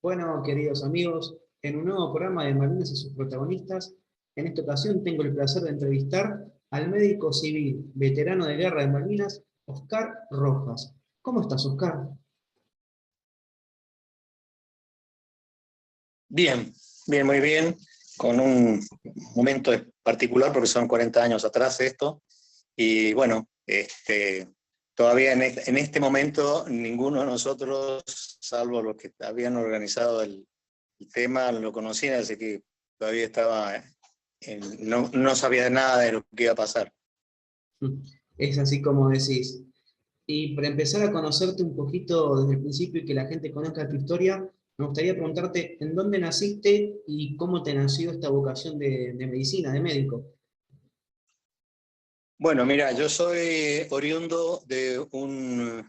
Bueno, queridos amigos, en un nuevo programa de Malvinas y sus protagonistas, en esta ocasión tengo el placer de entrevistar al médico civil, veterano de guerra de Malvinas, Oscar Rojas. ¿Cómo estás, Oscar? Bien, bien, muy bien, con un momento particular porque son 40 años atrás esto, y bueno, todavía en este momento ninguno de nosotros, salvo los que habían organizado el tema, lo conocían, así que todavía estaba, no sabía nada de lo que iba a pasar. Es así como decís. Y para empezar a conocerte un poquito desde el principio y que la gente conozca tu historia, me gustaría preguntarte en dónde naciste y cómo te nació esta vocación de medicina, de médico. Bueno, mira, yo soy oriundo de uno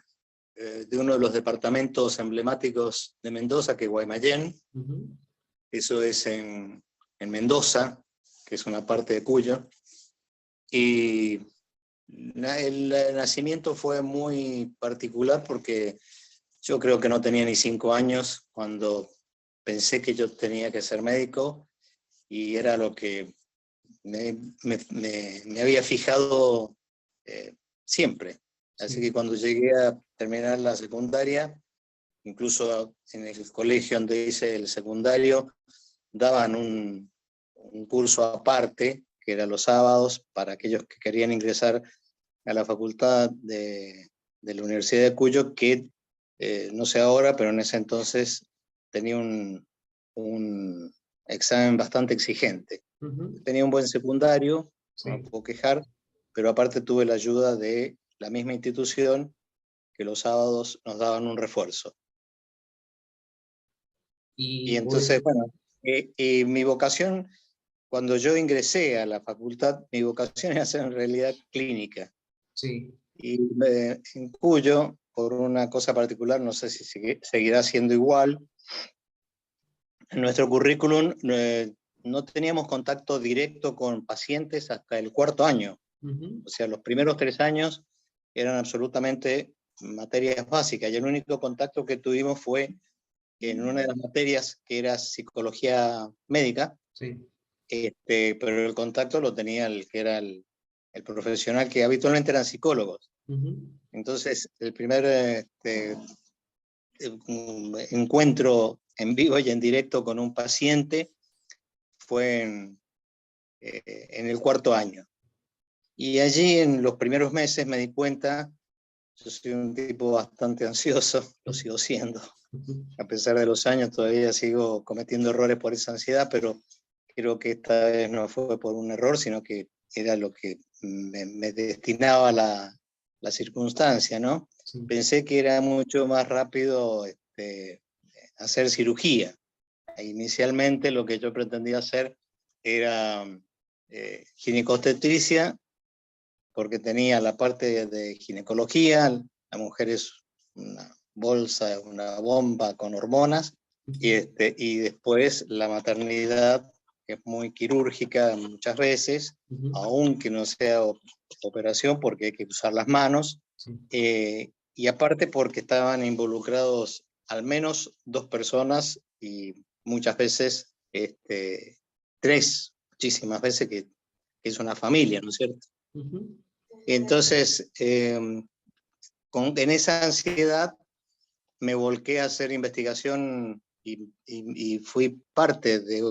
de los departamentos emblemáticos de Mendoza, que es Guaymallén. Ujú. Eso es en Mendoza, que es una parte de Cuyo. Y el nacimiento fue muy particular porque yo creo que no tenía ni 5 años cuando pensé que yo tenía que ser médico, y era lo que me había fijado siempre. Así Sí. que cuando llegué a terminar la secundaria, incluso en el colegio donde hice el secundario, daban un curso aparte, que era los sábados, para aquellos que querían ingresar a la facultad de la Universidad de Cuyo, que no sé ahora, pero en ese entonces tenía un examen bastante exigente. Ujú. Tenía un buen secundario, no me Sí. puedo quejar, pero aparte tuve la ayuda de la misma institución, que los sábados nos daban un refuerzo. Y Y entonces, pues, bueno, y mi vocación, cuando yo ingresé a la facultad, mi vocación era hacer en realidad clínica. sí. Y en Cuyo, por una cosa particular, no sé si seguirá siendo igual, en nuestro currículum no teníamos contacto directo con pacientes hasta el 4.º año. Ujú. O sea, los primeros 3 años eran absolutamente materias básicas, y el único contacto que tuvimos fue en una de las materias, que era psicología médica, Sí. pero el contacto lo tenía el que era el profesional, que habitualmente eran psicólogos. Ujú. Entonces, el primer encuentro en vivo y en directo con un paciente fue en el 4.º año. Y allí, en los primeros meses, me di cuenta. Yo soy un tipo bastante ansioso, lo sigo siendo. Ujú. A pesar de los años, todavía sigo cometiendo errores por esa ansiedad, pero creo que esta vez no fue por un error, sino que era lo que me destinaba la circunstancia, ¿no? Sí. Pensé que era mucho más rápido hacer cirugía. Inicialmente lo que yo pretendía hacer era ginecobstetricia, porque tenía la parte de ginecología, la mujer es una bolsa, una bomba con hormonas, y, Ujú. y después la maternidad, que es muy quirúrgica muchas veces, Ujú. aunque no sea operación, porque hay que usar las manos, Sí. y aparte porque estaban involucrados al menos 2 personas, y muchas veces 3, muchísimas veces, que es una familia, ¿no es cierto? Ujú. Entonces, en esa ansiedad me volqué a hacer investigación, y fui parte de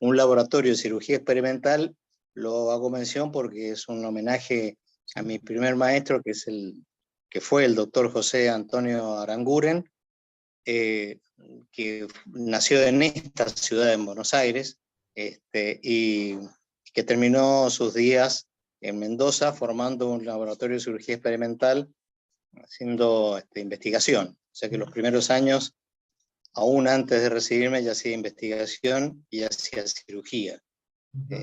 un laboratorio de cirugía experimental. Lo hago mención porque es un homenaje a Sí. mi primer maestro, que fue el doctor José Antonio Aranguren, que nació en esta ciudad, en Buenos Aires, y que terminó sus días en Mendoza formando un laboratorio de cirugía experimental, haciendo investigación. O sea que los primeros años, aún antes de recibirme, ya hacía investigación y hacía cirugía. Ujú.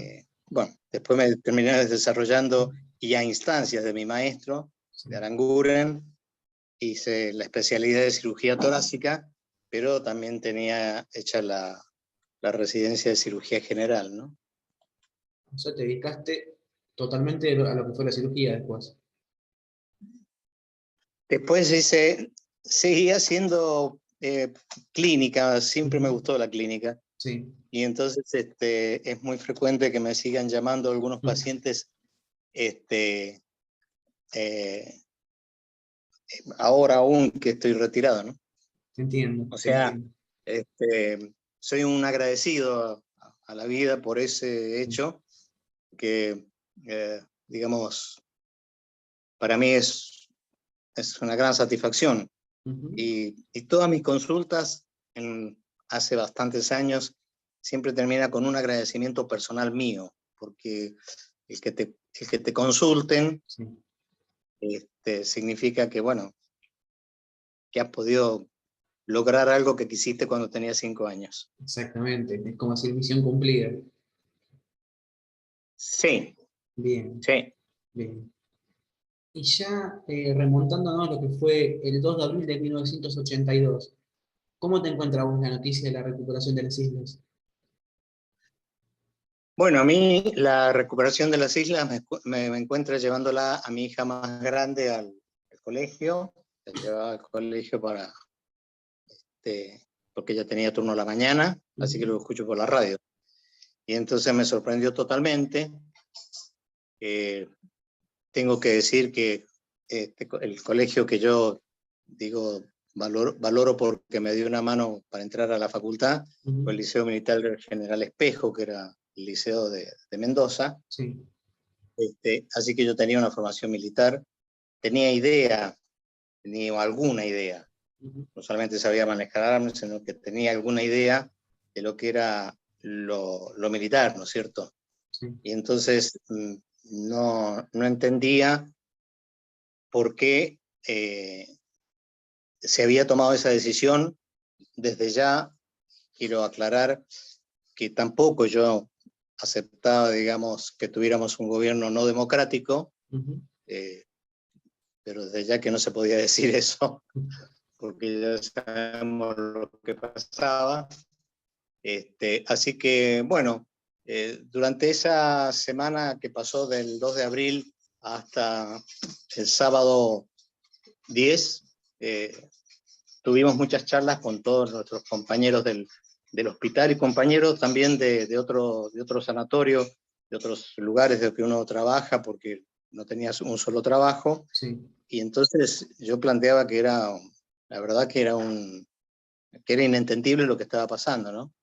Bueno, después me terminé desarrollando, y a instancias de mi maestro, Sí. de Aranguren, hice la especialidad de cirugía torácica, pero también tenía hecha la residencia de cirugía general, ¿no? O sea, te dedicaste totalmente a lo que fue la cirugía después. Después seguí haciendo clínica, siempre me gustó la clínica. Sí. Y entonces es muy frecuente que me sigan llamando algunos pacientes eh, ahora aún que estoy retirado, ¿no? Te entiendo. O Te sea, entiendo. soy un agradecido a la vida por ese hecho que, digamos, para mí es una gran satisfacción. Y todas mis consultas hace bastantes años siempre termina con un agradecimiento personal mío, porque el que te consulten Sí. significa que, bueno, que has podido lograr algo que quisiste cuando tenías 5 años. Exactamente. Es como decir misión cumplida. Sí, Bien, sí. bien. Y ya remontándonos a lo que fue el 2 de abril de 1982, ¿cómo te encuentras vos la noticia de la recuperación de las islas? Bueno, a mí la recuperación de las islas me encuentra llevándola a mi hija más grande al colegio. La llevaba al colegio porque ella tenía turno a la mañana, así que lo escucho por la radio. Y entonces me sorprendió totalmente. Tengo que decir que el colegio que yo digo valoro porque me dio una mano para entrar a la facultad fue el Liceo Militar General Espejo, que era el liceo de Mendoza. Sí. Así que yo tenía una formación militar, tenía alguna idea, no solamente sabía manejar armas, sino que tenía alguna idea de lo que era lo militar, ¿no es cierto? Sí. Y entonces no entendía por qué se había tomado esa decisión. Desde ya quiero aclarar que tampoco yo aceptaba, digamos, que tuviéramos un gobierno no democrático, pero desde ya que no se podía decir eso, porque ya sabemos lo que pasaba. Así que, bueno, durante esa semana que pasó del 2 de abril hasta el sábado 10, tuvimos muchas charlas con todos nuestros compañeros del hospital y compañeros también de otros sanatorios, de otros lugares de que uno trabaja, porque no tenía un solo trabajo. Sí. Y entonces yo planteaba que la verdad que que era inentendible lo que estaba pasando, ¿no?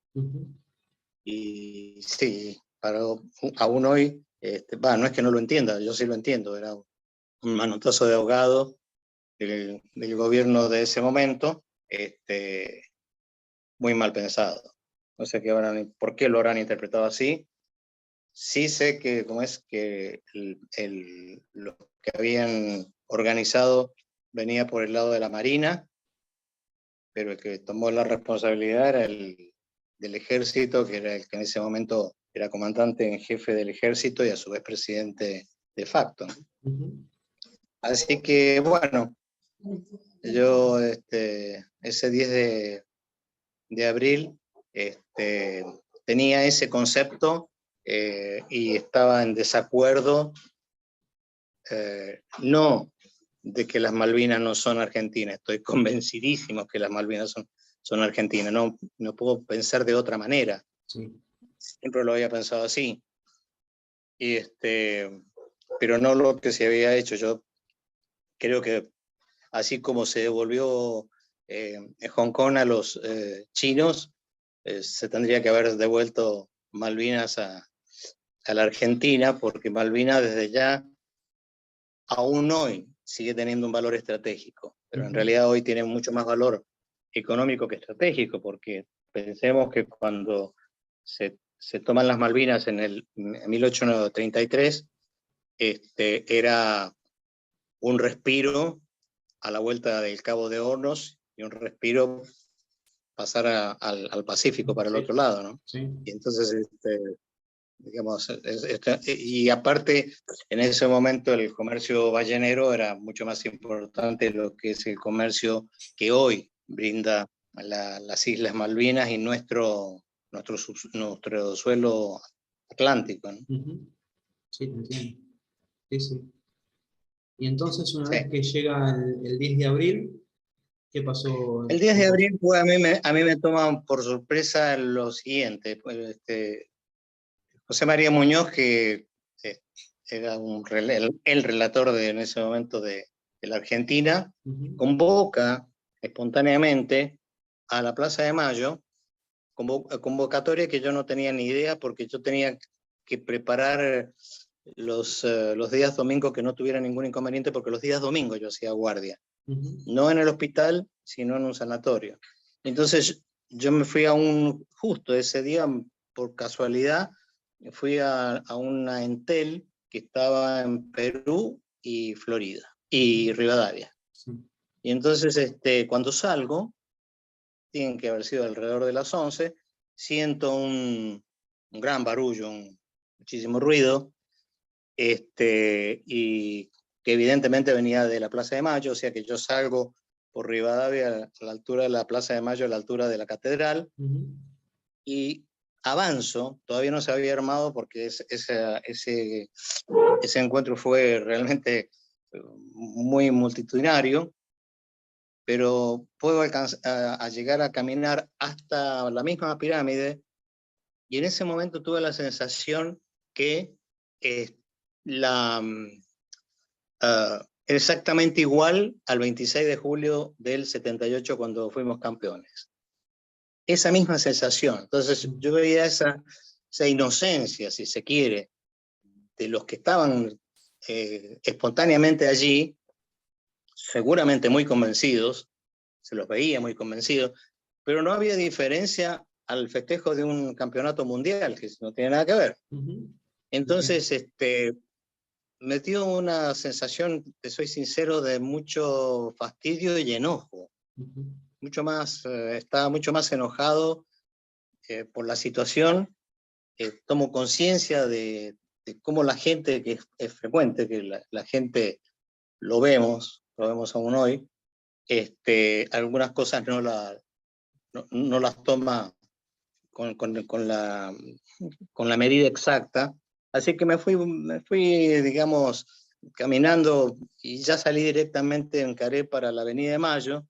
Y sí, aún hoy, no es que no lo entienda, yo sí lo entiendo, era un manotazo de ahogado del gobierno de ese momento, muy mal pensado. No sé por qué lo habrán interpretado así. Sí sé que, como es que lo que habían organizado venía por el lado de la Marina, pero el que tomó la responsabilidad era del ejército, que era el que en ese momento era comandante en jefe del ejército y a su vez presidente de facto. Así que, bueno, yo ese 10 de abril tenía ese concepto y estaba en desacuerdo, no de que las Malvinas no son argentinas, estoy convencidísimo que las Malvinas son argentinas, no puedo pensar de otra manera. Sí. Siempre lo había pensado así. Y pero no lo que se había hecho. Yo creo que así como se devolvió Hong Kong a los chinos, se tendría que haber devuelto Malvinas a la Argentina, porque Malvinas desde ya, aún hoy, sigue teniendo un valor estratégico, pero en realidad hoy tiene mucho más valor económico que estratégico, porque pensemos que cuando se toman las Malvinas en 1833, era un respiro a la vuelta del Cabo de Hornos y un respiro pasar al Pacífico para el otro lado, ¿no? Sí. Y entonces, digamos, y aparte, en ese momento el comercio ballenero era mucho más importante de lo que es el comercio que hoy brinda las Islas Malvinas y nuestro suelo atlántico, ¿no? Sí, te entiendo. Sí, sí. Y entonces, una Sí. vez que llega el 10 de abril, ¿Qué pasó? El 10 de abril pues, a mí me toma por sorpresa lo siguiente. Pues, José María Muñoz, que era el relator en ese momento de la Argentina, convoca espontáneamente a la Plaza de Mayo, convocatoria que yo no tenía ni idea porque yo tenía que preparar los días domingos que no tuviera ningún inconveniente, porque los días domingos yo hacía guardia, no en el hospital, sino en un sanatorio. Entonces yo me fui justo ese día, por casualidad, fui a una Entel que estaba en Perú y Florida, y Rivadavia. Sí. Y entonces cuando salgo, tienen que haber sido alrededor de las 11, siento un gran barullo, muchísimo ruido, y que evidentemente venía de la Plaza de Mayo, o sea que yo salgo por Rivadavia a la altura de la Plaza de Mayo, a la altura de la Catedral, y avanzo, todavía no se había armado porque ese encuentro fue realmente muy multitudinario, pero puedo alcanzar a llegar a caminar hasta la misma pirámide, y en ese momento tuve la sensación que exactamente igual al 26 de julio del 78 cuando fuimos campeones. Esa misma sensación. Entonces yo veía esa inocencia, si se quiere, de los que estaban espontáneamente allí, seguramente muy convencidos, se los veía muy convencidos, pero no había diferencia al festejo de un campeonato mundial, que no tiene nada que ver. Entonces, me dio una sensación, te soy sincero, de mucho fastidio y enojo. Estaba mucho más enojado por la situación. Tomo conciencia de cómo la gente, que es frecuente, que la gente lo vemos aún hoy, algunas cosas no las toma con la medida exacta. Así que me fui, digamos, caminando, y ya salí directamente, encaré para la Avenida de Mayo,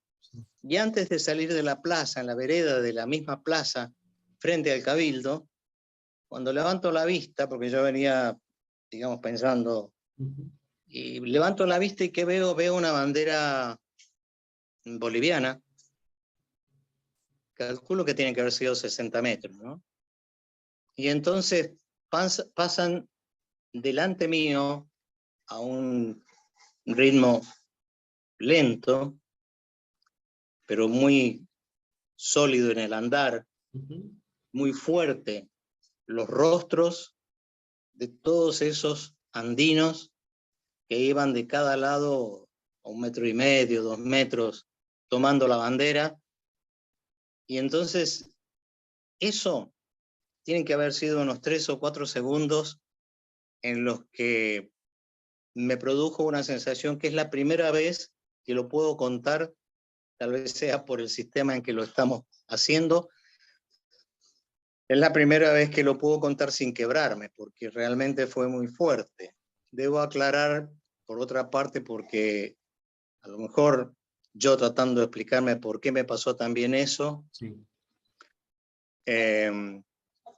y antes de salir de la plaza, en la vereda de la misma plaza, frente al Cabildo, cuando levanto la vista, porque yo venía, digamos, pensando, y levanto la vista y ¿qué veo? Veo una bandera boliviana, calculo que tienen que haber sido 60 metros, ¿no? Y entonces pasan delante mío a un ritmo lento, pero muy sólido en el andar, muy fuerte, los rostros de todos esos andinos que iban de cada lado a 1,5 metros, 2 metros, tomando la bandera. Y entonces eso tienen que haber sido unos 3 o 4 segundos en los que me produjo una sensación que es la primera vez que lo puedo contar, tal vez sea por el sistema en que lo estamos haciendo, es la primera vez que lo puedo contar sin quebrarme, porque realmente fue muy fuerte. Debo aclarar, por otra parte, porque a lo mejor yo tratando de explicarme por qué me pasó también eso, sí.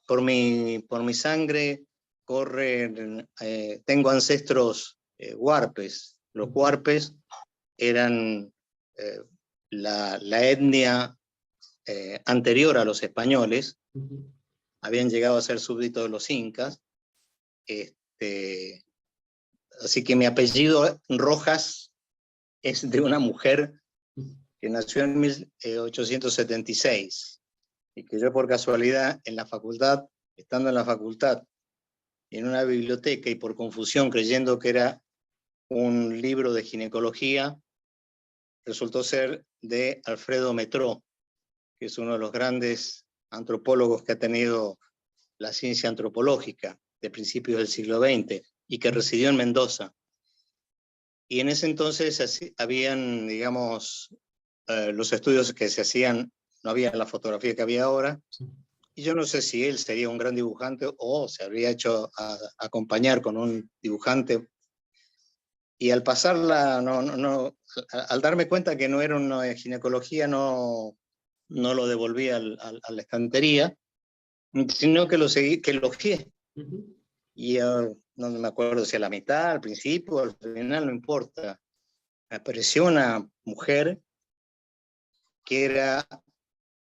Por mi sangre tengo ancestros huarpes. Los huarpes eran la etnia anterior a los españoles, habían llegado a ser súbditos de los incas, así que mi apellido Rojas es de una mujer que nació en 1876, y que yo por casualidad en la facultad, estando en la facultad, en una biblioteca, y por confusión creyendo que era un libro de ginecología, resultó ser de Alfredo Metró, que es uno de los grandes antropólogos que ha tenido la ciencia antropológica de principios del siglo XX, y que residió en Mendoza. Y en ese entonces habían, digamos, los estudios que se hacían, no había la fotografía que había ahora, sí. Y yo no sé si él sería un gran dibujante o se habría hecho acompañar con un dibujante, Y al pasarla, al darme cuenta que no era una ginecología, no lo devolví a la estantería, sino que lo seguí, que lo elogié. Ujú. Y no me acuerdo si a la mitad, al principio, al final, no importa. Apareció una mujer que era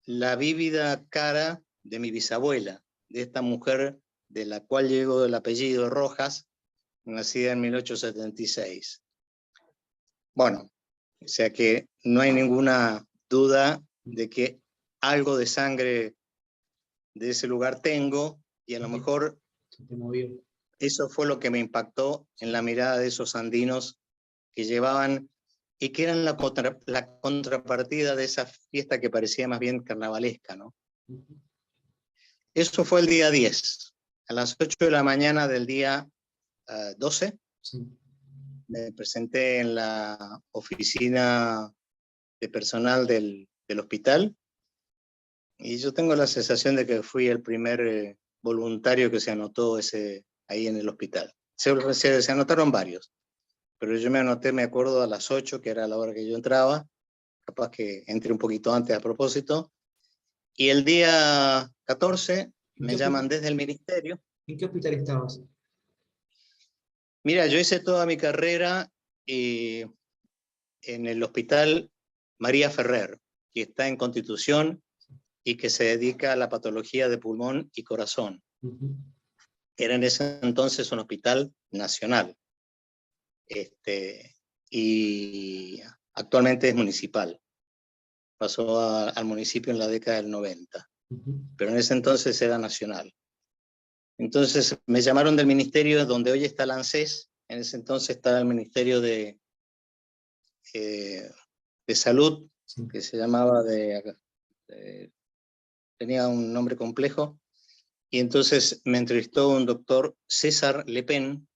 la vívida cara de mi bisabuela, de esta mujer de la cual llegó el apellido Rojas, nacida en 1876. Bueno, o sea que no hay ninguna duda de que algo de sangre de ese lugar tengo, y a lo mejor Se te movió. eso fue lo que me impactó en la mirada de esos andinos que llevaban y que eran la contrapartida de esa fiesta que parecía más bien carnavalesca, ¿no? Ujú. Eso fue el día 10. A las 8 de la mañana del día 12, Sí. me presenté en la oficina de personal del hospital, y yo tengo la sensación de que fui el primer voluntario que se anotó ahí en el hospital. Se anotaron varios, pero yo me anoté, me acuerdo, a las 8, que era la hora que yo entraba, capaz que entré un poquito antes a propósito, y el día 14 ¿En me qué llaman hospital, desde el ministerio. en qué hospital estabas? Mira, yo hice toda mi carrera en el hospital María Ferrer, que está en Constitución y que se dedica a la patología de pulmón y corazón. Ujú. Era en ese entonces un hospital nacional, y actualmente es municipal. Pasó al municipio en la década del 90, Ujú. pero en ese entonces era nacional. Entonces me llamaron del ministerio donde hoy está el ANSES. En ese entonces estaba el Ministerio eh, de Salud, Sí. que se llamaba tenía un nombre complejo, y entonces me entrevistó un doctor César Le Pen,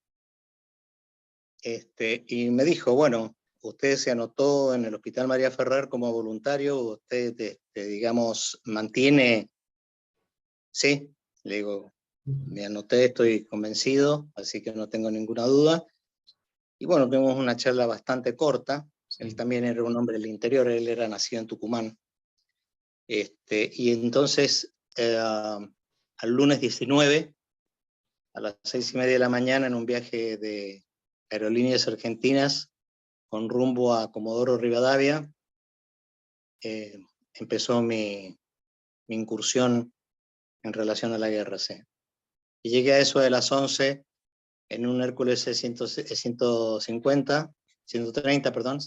y me dijo, bueno, usted se anotó en el Hospital María Ferrer como voluntario, usted, digamos, mantiene, sí, le digo, Ujú. me anoté, estoy convencido, así que no tengo ninguna duda. Y bueno, tuvimos una charla bastante corta. Él Sí. también era un hombre del interior, él era nacido en Tucumán. Y entonces, al lunes 19, a las 6:30 de la mañana, en un viaje de Aerolíneas Argentinas con rumbo a Comodoro Rivadavia, eh, empezó mi incursión en relación a la guerra. Sí. Y llegué a eso de las 11 en un Hércules C-150, 130, perdón,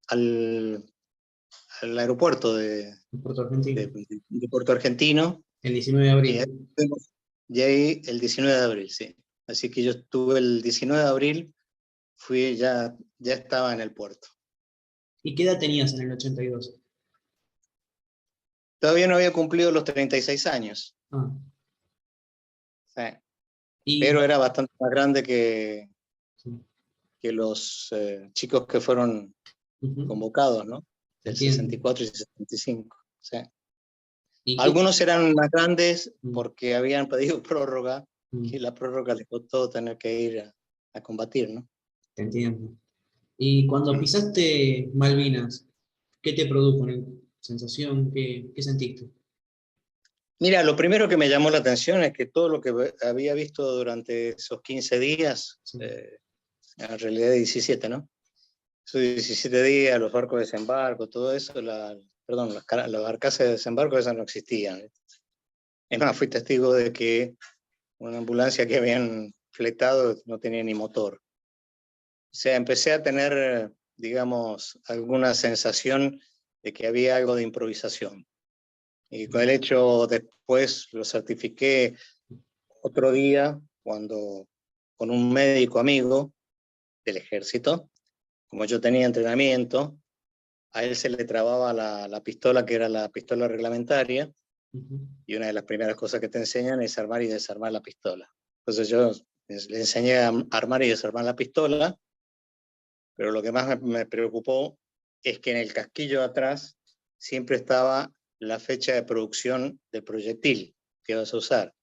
al, al aeropuerto En Puerto Argentino. de Puerto Argentino, El 19 de y abril. ahí el 19 de abril, sí. Así que yo estuve el 19 de abril, ya estaba en el puerto. ¿Y qué edad tenías en el 82? Todavía no había cumplido los 36 años, Ah. sí, Y, pero era bastante más grande que, sí. que los chicos que fueron Ujú. convocados, ¿no? Del Entiendo. 64 y 65. Sí. ¿Y qué? Algunos eran más grandes Mm. porque habían pedido prórroga, Mm. y la prórroga les costó tener que ir a combatir, ¿no? Te entiendo. Y cuando Mm. pisaste Malvinas, ¿qué te produjo? ¿Una sensación? ¿Qué sentiste? Mira, lo primero que me llamó la atención es que todo lo que había visto durante esos 15 días, Sí. en realidad 17, ¿no? Esos 17 días, los barcos de desembarco, todo eso, perdón, las barcazas de desembarco, esas no existían. Es más, fui testigo de que una ambulancia que habían fletado no tenía ni motor. O sea, empecé a tener, digamos, alguna sensación de que había algo de improvisación. Y con el hecho, después lo certifiqué otro día, cuando con un médico amigo del ejército, como yo tenía entrenamiento, a él se le trababa la pistola, que era la pistola reglamentaria, Ujú. y una de las primeras cosas que te enseñan es armar y desarmar la pistola. Entonces yo le enseñé a armar y desarmar la pistola, pero lo que más me preocupó es que en el casquillo de atrás siempre estaba la fecha de producción del proyectil que vas a usar.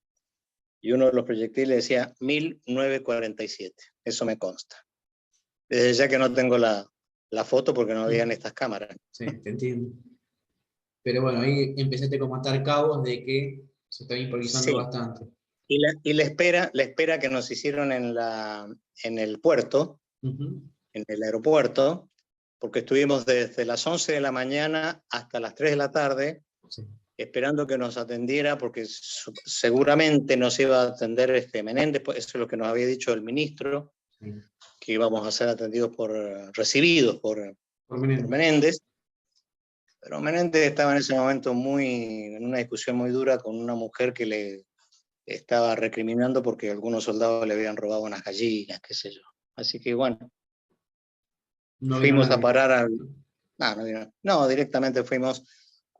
y uno de los proyectiles decía 1947, eso me consta. Desde ya que no tengo la foto porque no habían estas cámaras. Sí, te entiendo. Pero bueno, ahí empezaste como a atar cabos de que se estaba improvisando Sí, bastante. y la espera que nos hicieron en el puerto, Ujú. en el aeropuerto, porque estuvimos desde las 11 de la mañana hasta las 3 de la tarde, Sí. esperando que nos atendiera, porque seguramente nos iba a atender Menéndez, pues eso es lo que nos había dicho el ministro, Sí. que íbamos a ser recibidos por Prominente. Menéndez, pero Menéndez estaba en ese momento en una discusión muy dura con una mujer que le estaba recriminando porque algunos soldados le habían robado unas gallinas, qué sé yo. Así que bueno, No vino fuimos a nadie. parar al... No, directamente fuimos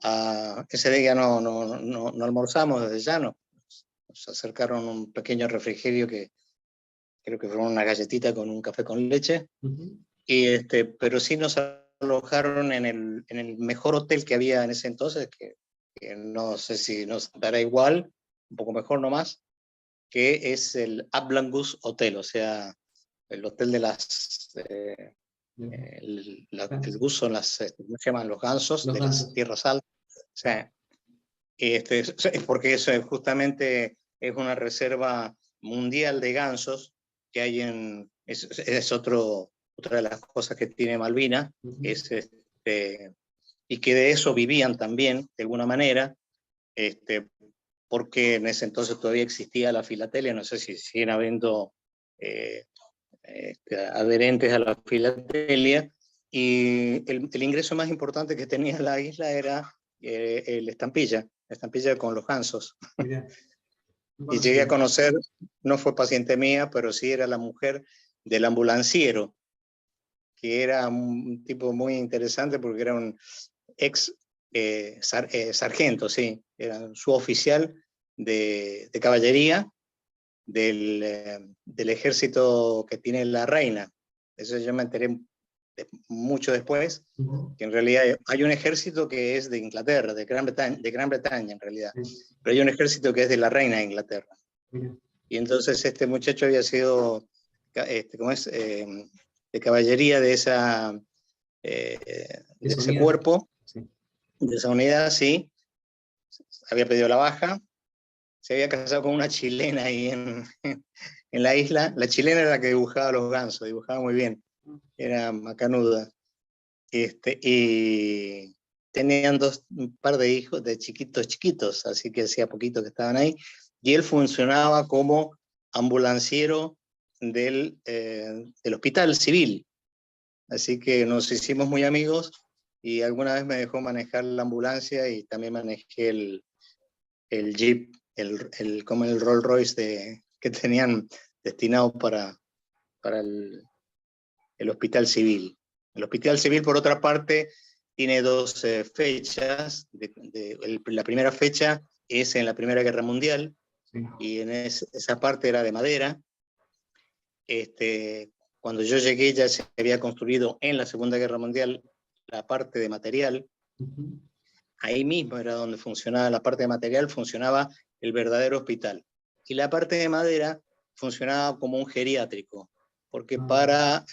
a... Ese día no almorzamos desde ya, nos acercaron un pequeño refrigerio que creo que fue una galletita con un café con leche, Ujú. pero sí nos alojaron en el mejor hotel que había en ese entonces, que no sé si nos dará igual, un poco mejor nomás, que es el Ablangus Hotel, o sea, el hotel de el gus son ¿cómo se llaman? Los gansos Los de las gansos. tierras altas. O sea, porque eso justamente es una reserva mundial de gansos que hay es otra de las cosas que tiene Malvinas, Ujú. es y que de eso vivían también, de alguna manera, este, porque en ese entonces todavía existía la filatelia, no sé si siguen habiendo eh, adherentes a la filatelia, y el ingreso más importante que tenía la isla era la estampilla con los gansos. Mirá, no Y llegué a conocía. conocer, no fue paciente mía, pero sí era la mujer del ambulanciero, que era un tipo muy interesante porque era un ex sargento, sí, era su oficial de caballería del ejército que tiene la reina. Eso yo me enteré mucho después, Ujú. que en realidad hay un ejército que es de Inglaterra, de Gran Bretaña en realidad, Sí, pero hay un ejército que es de la reina de Inglaterra. mirá. Y entonces este muchacho había sido, ¿cómo es? De caballería de Esa ese unidad. cuerpo, Sí. de esa unidad, sí, había pedido la baja, se había casado con una chilena ahí en la isla. La chilena era la que dibujaba los gansos, dibujaba muy bien, era macanuda. Y tenían un par de hijos de chiquitos, así que hacía poquito que estaban ahí. Y él funcionaba como ambulanciero del hospital civil. Así que nos hicimos muy amigos y alguna vez me dejó manejar la ambulancia y también manejé el Jeep, como el Rolls Royce que tenían destinado para el hospital civil. El hospital civil, por otra parte, tiene dos fechas. La primera fecha es en la Primera Guerra Mundial, Sí. y esa parte era de madera. Cuando yo llegué ya se había construido en la Segunda Guerra Mundial la parte de material. Ujú. Ahí mismo era donde funcionaba la parte de material, funcionaba el verdadero hospital. Y la parte de madera funcionaba como un geriátrico, porque Ah,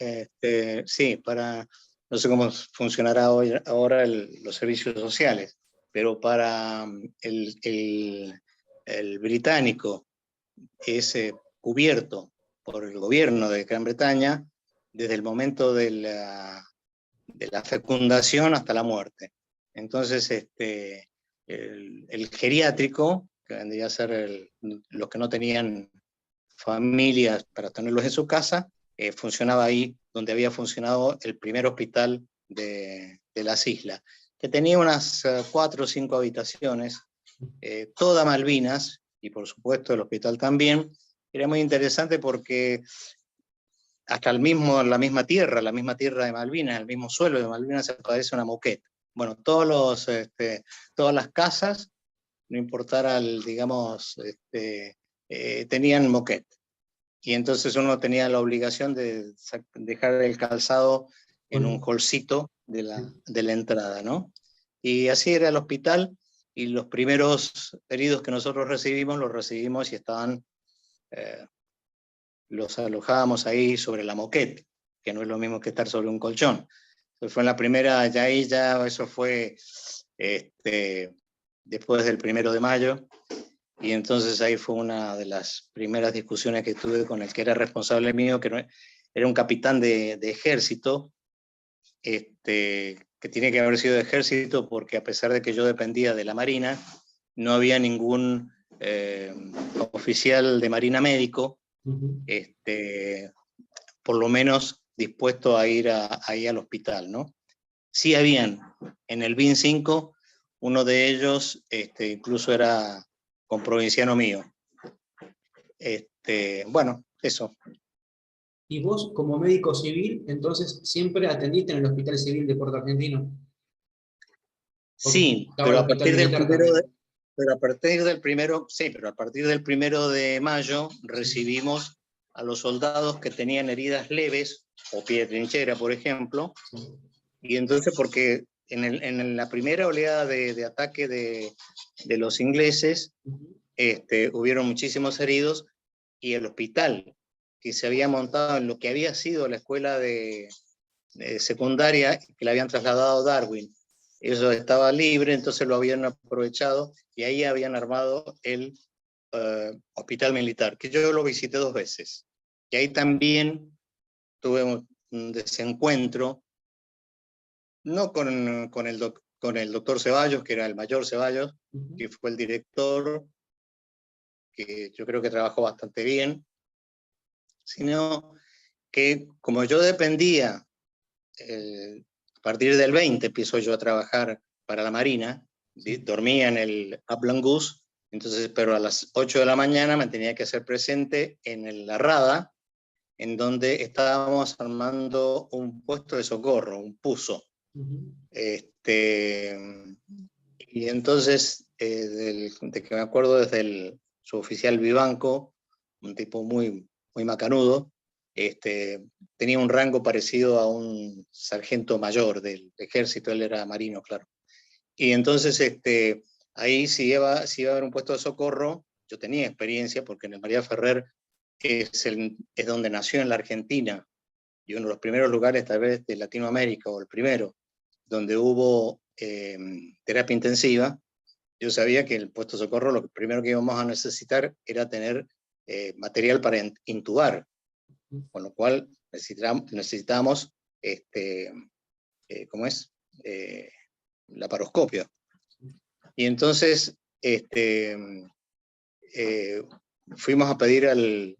no sé cómo funcionará ahora los servicios sociales, pero para el británico es cubierto por el gobierno de Gran Bretaña desde el momento de la fecundación hasta la muerte. Entonces, el geriátrico, que vendría a ser los que no tenían familias para tenerlos en su casa, funcionaba ahí donde había funcionado el primer hospital de las islas, que tenía unas 4 o 5 habitaciones, todas Malvinas, y por supuesto el hospital también. Era muy interesante porque hasta la misma tierra de Malvinas, el mismo suelo de Malvinas se parece a una moqueta. Bueno, todas las casas, no importara digamos, tenían moqueta. Y entonces uno tenía la obligación de dejar el calzado en un bueno, holcito sí. de la entrada, ¿no? Y así era el hospital, y los primeros heridos que nosotros recibimos, los recibimos y estaban los alojábamos ahí sobre la moquette, que no es lo mismo que estar sobre un colchón. Entonces fue en la primera, ya ahí ya eso fue después del 1 de mayo, y entonces ahí fue una de las primeras discusiones que tuve con el que era responsable mío, que era un capitán de ejército, que tiene que haber sido de ejército porque a pesar de que yo dependía de la Marina, no había ningún oficial de Marina médico, por lo menos dispuesto a ir ahí al hospital, ¿no? Sí habían en el BIN 5, uno de ellos incluso era comprovinciano mío. Bueno, eso. Y vos, como médico civil, entonces siempre atendiste en el Hospital Civil de Puerto Argentino. Porque Sí, estaba el pero a Hospital partir del Militar primero de, también. pero a partir del primero, sí, pero a partir del 1 de mayo recibimos a los soldados que tenían heridas leves o pie de trinchera, por ejemplo, Sí. y entonces porque en la primera oleada de ataque de los ingleses, hubieron muchísimos heridos, y el hospital que se había montado en lo que había sido la escuela de secundaria, que la habían trasladado a Darwin, eso estaba libre, entonces lo habían aprovechado y ahí habían armado el hospital militar, que yo lo visité 2 veces. Y ahí también tuve un desencuentro, no con el doctor Ceballos, que era el mayor Ceballos, que fue el director, que yo creo que trabajó bastante bien, sino que como yo dependía, a partir del 20 empiezo yo a trabajar para la Marina, dormía en el Upland Goose, entonces, pero a las 8 de la mañana me tenía que hacer presente en la Rada, en donde estábamos armando un puesto de socorro, un puso. Y entonces, de que me acuerdo desde el suboficial Vivanco, un tipo muy, muy macanudo, tenía un rango parecido a un sargento mayor del ejército, él era marino, claro. Y entonces ahí si iba a haber un puesto de socorro, yo tenía experiencia porque en el María Ferrer es donde nació en la Argentina, y uno de los primeros lugares tal vez de Latinoamérica, o el primero, donde hubo terapia intensiva. Yo sabía que en el puesto de socorro lo primero que íbamos a necesitar era tener material para intubar, con lo cual necesitábamos ¿cómo es? Laparoscopio. Y entonces fuimos a pedir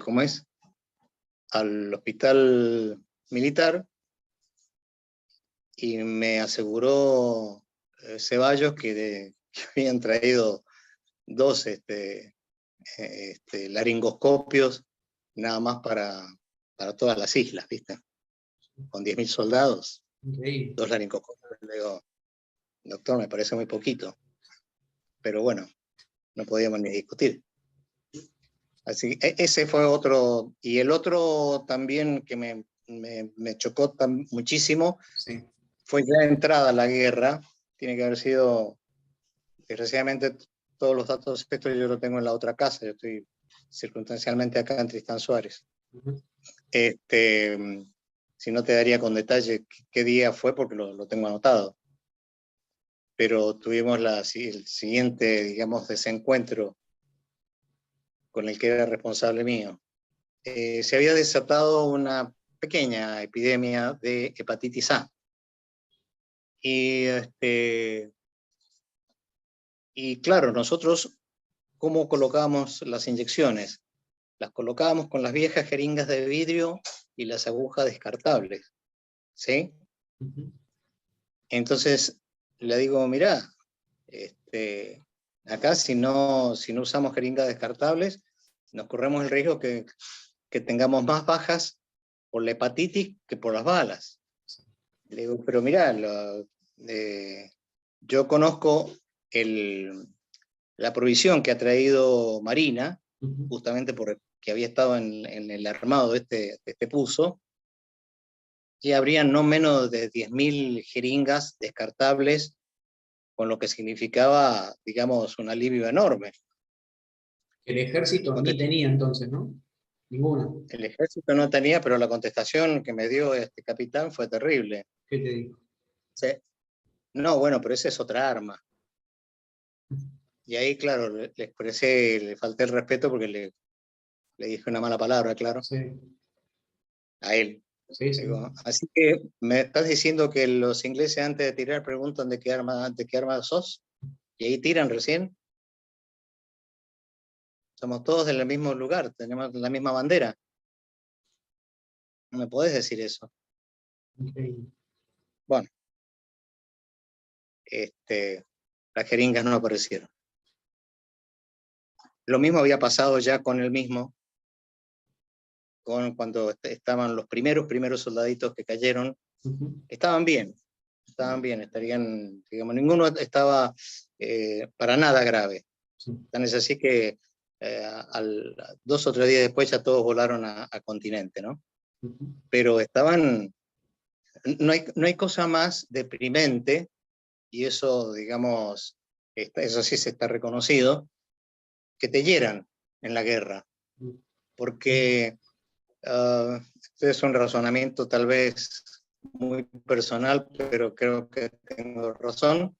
¿cómo es? Al hospital militar, y me aseguró Ceballos que habían traído 2 laringoscopios nada más para todas las islas, ¿viste? Con 10.000 soldados, Okay. 2 laringoscopios. Le digo, doctor, me parece muy poquito. Pero bueno, no podíamos ni discutir. Así que ese fue otro. Y el otro también que me chocó muchísimo, Sí. fue ya entrada la guerra. Tiene que haber sido, desgraciadamente, todos los datos estos yo los tengo en la otra casa. Yo estoy circunstancialmente acá en Tristán Suárez. Si no te daría con detalle qué día fue, porque lo tengo anotado. Pero tuvimos el siguiente, digamos, desencuentro con el que era responsable mío. Se había desatado una pequeña epidemia de hepatitis A. Y claro, nosotros, ¿cómo colocábamos las inyecciones? Las colocábamos con las viejas jeringas de vidrio y las agujas descartables, ¿sí? Entonces le digo, mirá, acá si no usamos jeringas descartables, nos corremos el riesgo que tengamos más bajas por la hepatitis que por las balas. Le digo, pero mirá, yo conozco la provisión que ha traído Marina, justamente porque había estado en el armado de este puso, y habrían no menos de 10.000 jeringas descartables, con lo que significaba, digamos, un alivio enorme. El ejército ni tenía entonces, ¿no? Ninguna. El ejército no tenía, pero la contestación que me dio este capitán fue terrible. ¿Qué te digo? Sí. No, bueno, pero esa es otra arma. Y ahí, claro, le expresé, le falté el respeto porque le dije una mala palabra, claro, Sí, a él. sí, sí. Digo, así que me estás diciendo que los ingleses antes de tirar preguntan de qué arma sos, y ahí tiran recién. Somos todos del mismo lugar, tenemos la misma bandera. No me podés decir eso. Increíble. Bueno, las jeringas no aparecieron. Lo mismo había pasado ya con el mismo, cuando estaban los primeros soldaditos que cayeron. Estaban bien, estarían, digamos, ninguno estaba para nada grave. Sí. Tan es así que 2 o 3 días después ya todos volaron a continente, ¿no? Pero estaban, no hay cosa más deprimente, y eso, digamos, eso sí se está reconocido, que te hieran en la guerra, porque este es un razonamiento tal vez muy personal, pero creo que tengo razón.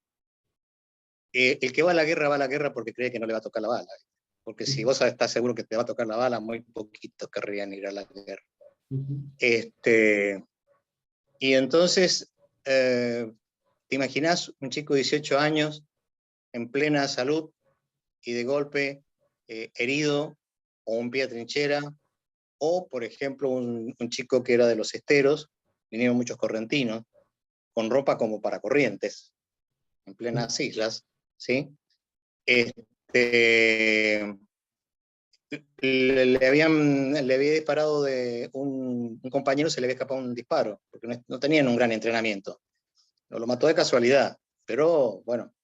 El que va a la guerra porque cree que no le va a tocar la bala. Porque si vos estás seguro que te va a tocar la bala, muy poquitos querrían ir a la guerra. Y entonces, ¿te imaginás un chico de 18 años en plena salud y de golpe herido o un pie a trinchera? O, por ejemplo, un chico que era de los esteros, vinieron muchos correntinos, con ropa como para corrientes, en plenas islas, ¿sí? Le había disparado de un compañero, se le había escapado un disparo, porque no tenían un gran entrenamiento. No lo mató de casualidad, pero bueno,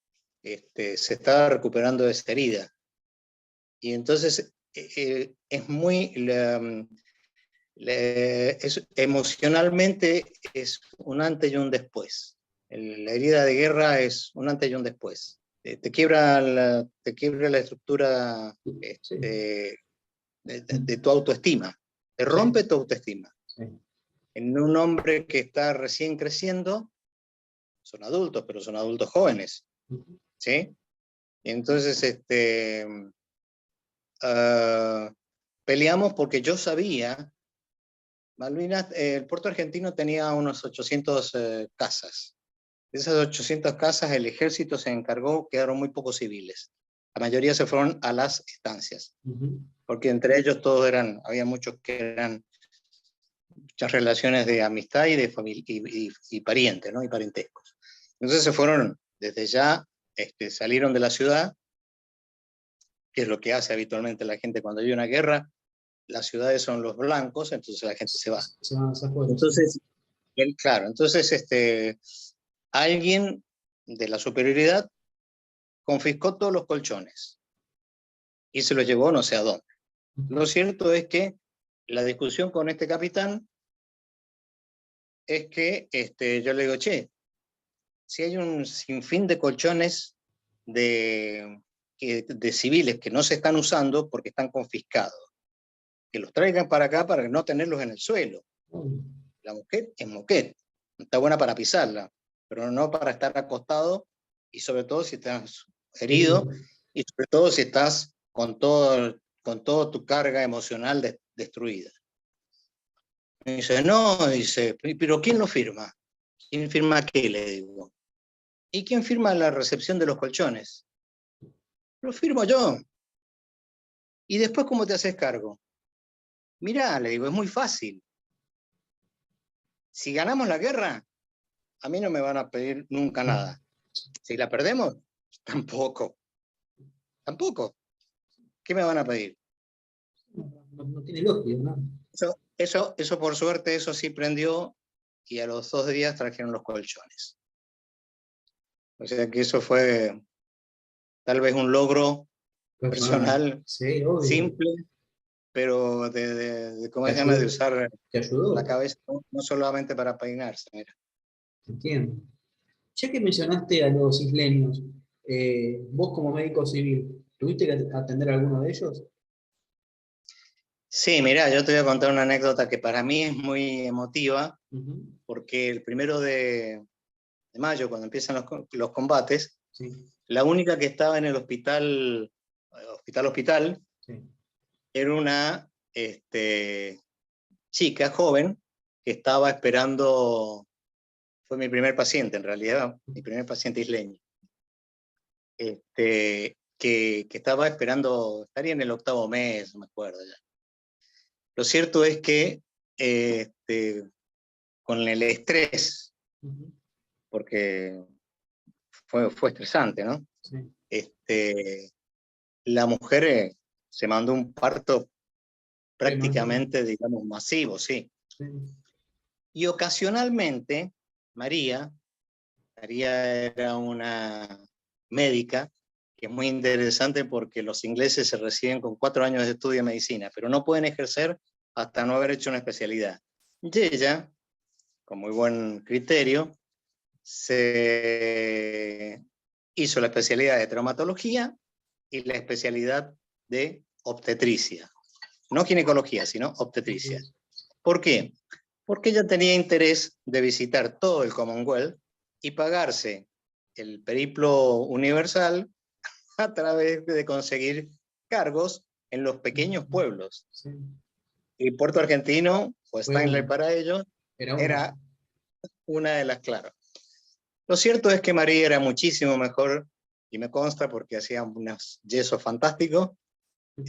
se estaba recuperando de esa herida. Y entonces es muy... emocionalmente es un antes y un después. La herida de guerra es un antes y un después. Te quiebra la estructura Sí. de tu autoestima, te rompe tu autoestima. Sí. En un hombre que está recién creciendo, son adultos, pero son adultos jóvenes, ¿sí? Y entonces peleamos porque yo sabía, Malvinas, el puerto argentino tenía unos 800 casas. De esas 800 casas, el ejército se encargó, quedaron muy pocos civiles. La mayoría se fueron a las estancias, porque entre ellos todos había muchos que eran muchas relaciones de amistad y de y parientes, ¿no? Y parentescos. Entonces se fueron desde ya, salieron de la ciudad, que es lo que hace habitualmente la gente cuando hay una guerra. Las ciudades son los blancos, entonces la gente se va. Entonces, claro, entonces alguien de la superioridad confiscó todos los colchones y se los llevó no sé a dónde. Lo cierto es que la discusión con este capitán es que yo le digo, che, si hay un sinfín de colchones de civiles que no se están usando porque están confiscados, que los traigan para acá para no tenerlos en el suelo. La moquette es moquette, está buena para pisarla, pero no para estar acostado, y sobre todo si estás herido, y sobre todo si estás con toda tu carga emocional destruida. Y dice, no, dice, pero ¿quién lo firma? ¿Quién firma qué? Le digo. ¿Y quién firma la recepción de los colchones? Lo firmo yo. ¿Y después cómo te haces cargo? Mirá, le digo, es muy fácil. Si ganamos la guerra, a mí no me van a pedir nunca nada. Si la perdemos, tampoco. Tampoco. ¿Qué me van a pedir? No tiene lógica, ¿no? Eso por suerte, eso sí prendió, y a los 2 días trajeron los colchones. O sea que eso fue tal vez un logro personal, sí, simple, pero ¿cómo se llama? De usar ¿te ayudó? la cabeza no solamente para peinarse. Mira. Entiendo. Ya que mencionaste a los isleños, vos como médico civil, ¿tuviste que atender a alguno de ellos? Sí, mirá, yo te voy a contar una anécdota que para mí es muy emotiva, Ujú. porque el 1 de mayo, cuando empiezan los combates, Sí, la única que estaba en el hospital, sí. era una chica joven que estaba esperando, fue mi primer paciente en realidad, mi primer paciente isleño, que estaba esperando, estaría en el 8º mes, no me acuerdo ya. Lo cierto es que con el estrés, Ujú. porque fue estresante, ¿no? Sí, La mujer se mandó un parto prematuro. prácticamente, digamos, masivo, sí. Sí. Y ocasionalmente, María era una médica, que es muy interesante porque los ingleses se reciben con 4 años de estudio de medicina, pero no pueden ejercer hasta no haber hecho una especialidad. Y ella, con muy buen criterio, se hizo la especialidad de traumatología y la especialidad de obstetricia. No ginecología, sino obstetricia. Ok. ¿Por qué? Porque ella tenía interés de visitar todo el Commonwealth y pagarse el periplo universal a través de conseguir cargos en los pequeños Ujú. pueblos. Sí. Y Puerto Argentino, o Fue Stanley uno. para ellos, Era uno. era una de las claras. Lo cierto es que María era muchísimo mejor, y me consta porque hacía unos yesos fantásticos,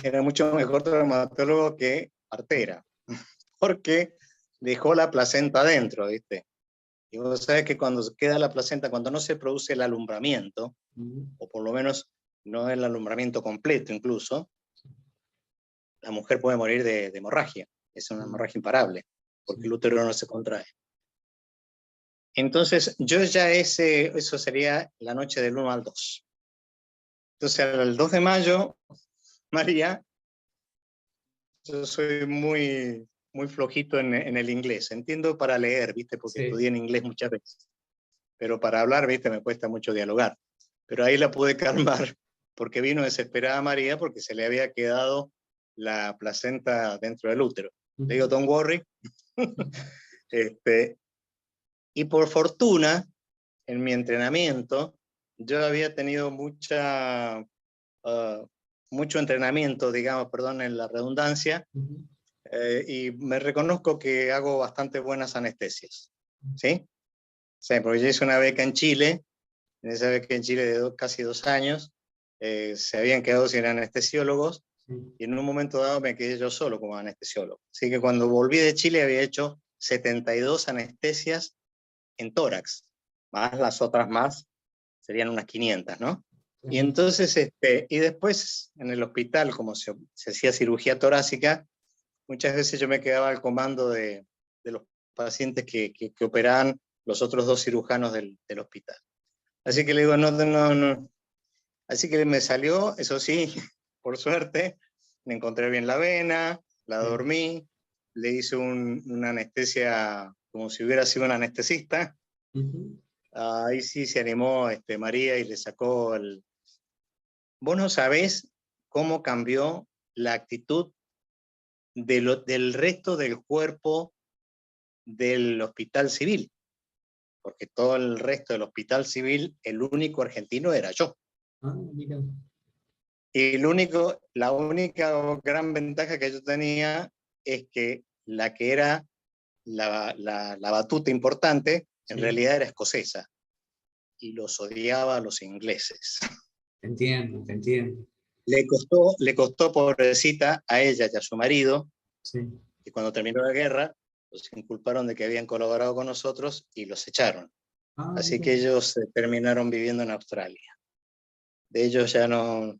era mucho mejor traumatólogo que partera, porque dejó la placenta adentro, ¿viste? Y vos sabés que cuando queda la placenta, cuando no se produce el alumbramiento, Ujú. o por lo menos no el alumbramiento completo incluso, la mujer puede morir de hemorragia. Es una Mm. hemorragia imparable, porque el Sí. útero no se contrae. Entonces, yo ya eso sería la noche del 1 al 2. Entonces, el 2 de mayo, María, yo soy muy, muy flojito en el inglés. Entiendo para leer, ¿viste? Porque estudié Sí. en inglés muchas veces. Pero para hablar, ¿viste? Me cuesta mucho dialogar. Pero ahí la pude calmar, porque vino desesperada María porque se le había quedado la placenta dentro del útero. Le digo, Ujú. don't worry. este, y por fortuna, en mi entrenamiento, yo había tenido mucho entrenamiento, digamos, perdón en la redundancia, Ujú. y me reconozco que hago bastante buenas anestesias. ¿Sí? Sí, porque yo hice una beca en Chile. En esa beca en Chile de casi 2 años, se habían quedado sin anestesiólogos, Sí. y en un momento dado me quedé yo solo como anestesiólogo. Así que cuando volví de Chile había hecho 72 anestesias en tórax, más las otras más, serían unas 500, ¿no? Y Tremendo. entonces, y después en el hospital, como se hacía cirugía torácica, muchas veces yo me quedaba al comando de los pacientes que operaban los otros 2 cirujanos del hospital. Así que le digo, no, no, no. Así que me salió, eso sí, por suerte, me encontré bien la vena, la Sí. dormí, le hice una anestesia como si hubiera sido un anestesista. Ujú. Ahí sí se animó María y le sacó el... Vos no sabés cómo cambió la actitud del resto del cuerpo del hospital civil, porque todo el resto del hospital civil, el único argentino era yo. Ah, mira. Y la única gran ventaja que yo tenía es que la que era la batuta importante, en Sí. realidad era escocesa, y los odiaba a los ingleses. Te entiendo, te entiendo. Le costó pobrecita a ella y a su marido, Sí. y cuando terminó la guerra, los inculparon de que habían colaborado con nosotros y los echaron. Ah, Así mira. que ellos terminaron viviendo en Australia. De ellos ya no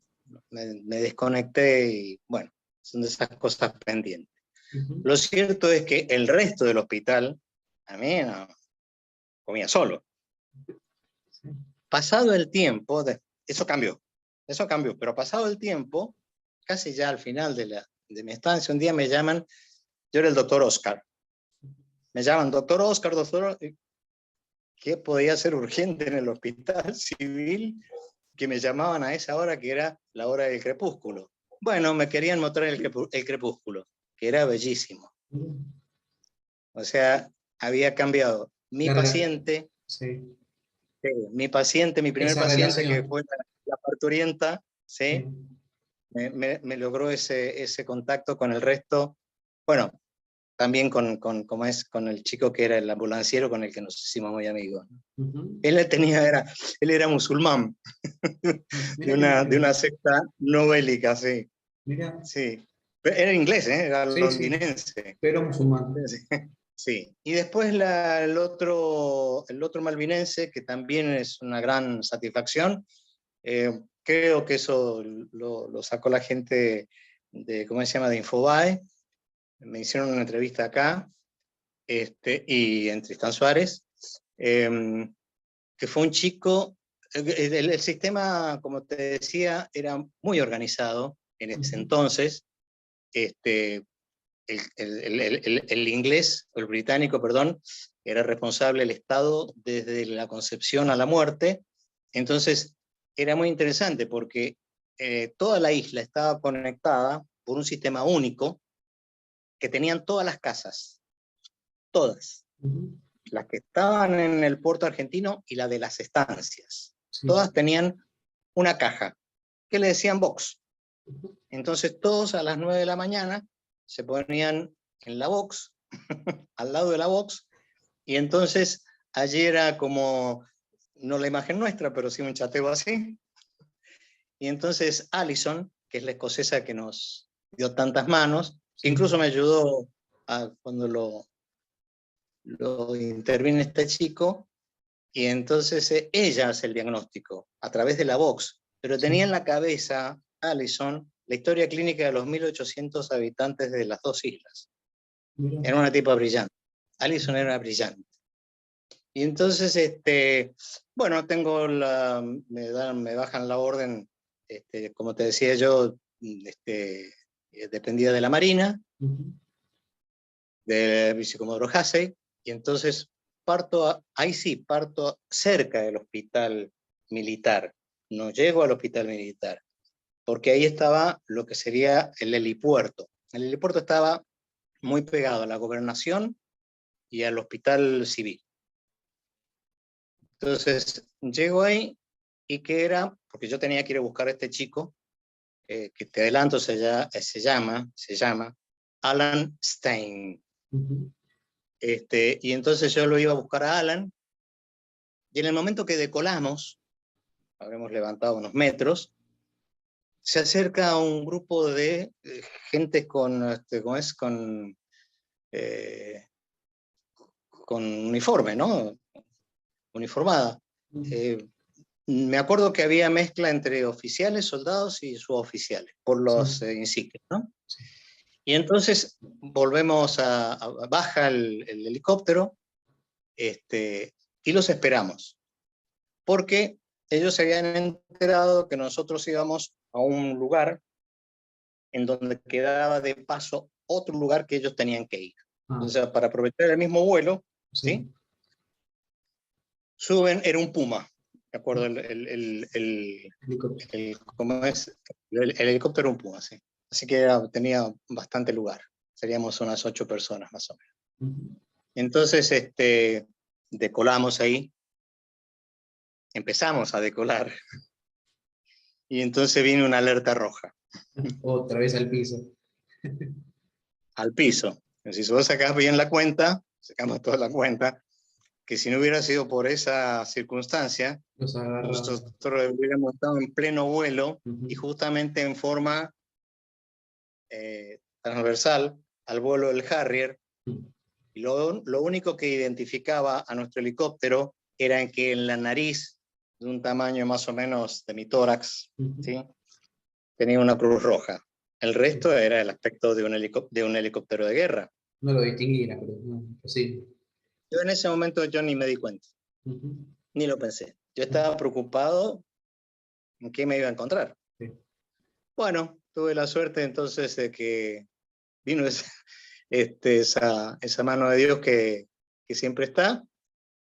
me desconecté y bueno, son de esas cosas pendientes. Ujú. Lo cierto es que el resto del hospital, a mí no, comía solo. Sí. Pasado el tiempo, eso cambió, pero pasado el tiempo, casi ya al final de mi estancia, un día me llaman, yo era el doctor Oscar, me llaman, doctor, ¿qué podía ser urgente en el hospital civil que me llamaban a esa hora que era la hora del crepúsculo? Bueno, me querían mostrar el crepúsculo. que era bellísimo. Mirá. O sea, había cambiado mi La rela- paciente, sí. mi primer Esa paciente, que relación. fue la parturienta, ¿sí? Sí. Me logró ese contacto con el resto. Bueno, también como es, con el chico que era el ambulanciero con el que nos hicimos muy amigos. Ujú. Él era musulmán, Mirá qué de una diferente. secta no bélica, sí. Mirá, Sí. Era inglés, era sí, sí, londinense. pero musulmán. Sí. Sí. Y después el otro malvinense, que también es una gran satisfacción, creo que eso lo sacó la gente de, ¿cómo se llama?, de Infobae. Me hicieron una entrevista acá, y en Tristán Suárez, que fue un chico, el sistema, como te decía, era muy organizado en ese Ujú. entonces. El inglés, o el británico, perdón, era responsable del Estado desde la concepción a la muerte. Entonces, era muy interesante porque toda la isla estaba conectada por un sistema único que tenían todas las casas, todas, Ujú. las que estaban en el puerto argentino y la de las estancias. Sí. Todas tenían una caja que le decían box. Ujú. Entonces, todos a las 9 de la mañana se ponían en la box, al lado de la box, y entonces allí era como, no la imagen nuestra, pero sí un chateo así. Y entonces Alison, que es la escocesa que nos dio tantas manos, que Sí. incluso me ayudó cuando lo intervine este chico, y entonces ella hace el diagnóstico a través de la box, pero Sí. tenía en la cabeza Alison la historia clínica de los 1800 habitantes de las dos islas. Mirá. Era una tipa brillante. Alison era brillante. Y entonces, bueno, me bajan la orden, como te decía yo, dependía de la Marina, Ujú. del vicecomodoro Hassey, y entonces ahí sí, parto cerca del hospital militar, no llego al hospital militar, porque ahí estaba lo que sería el helipuerto. El helipuerto estaba muy pegado a la gobernación y al hospital civil. Entonces, llego ahí y que era, porque yo tenía que ir a buscar a este chico, que te adelanto, se llama Alan Stein. Ujú. Y entonces yo lo iba a buscar a Alan, y en el momento que decolamos, habremos levantado unos metros, se acerca un grupo de gente eh, con uniforme, ¿no? Uniformada. Eh, Me acuerdo que había mezcla entre oficiales, soldados y suboficiales, por los Sí. insignias, ¿no? Sí. Y entonces volvemos baja el helicóptero, y los esperamos, porque ellos se habían enterado que nosotros íbamos a un lugar en donde quedaba de paso otro lugar que ellos tenían que ir. O Ah, sea, para aprovechar el mismo vuelo, ¿sí? sí. Suben, era un Puma, ¿de acuerdo? Helicóptero. ¿Cómo es? El helicóptero un Puma, sí. Así que tenía bastante lugar. Seríamos unas 8 personas más o menos. Ujú. Entonces, decolamos ahí, empezamos a decolar, y entonces viene una alerta roja Otra vez al piso. al piso. Si vos sacás bien la cuenta, sacamos toda la cuenta, que si no hubiera sido por esa circunstancia, Los agarra. nosotros hubiéramos estado en pleno vuelo y Ujú. justamente en forma transversal al vuelo del Harrier. Y lo único que identificaba a nuestro helicóptero era que en la nariz, de un tamaño más o menos de mi tórax, Ujú. ¿sí?, tenía una cruz roja. El resto era el aspecto de un helicóptero de guerra. No lo distinguirá, pero no, imposible. Yo en ese momento yo ni me di cuenta, Ujú. ni lo pensé. Yo estaba preocupado en qué me iba a encontrar. Sí. Bueno, tuve la suerte entonces de que vino esa mano de Dios que siempre está,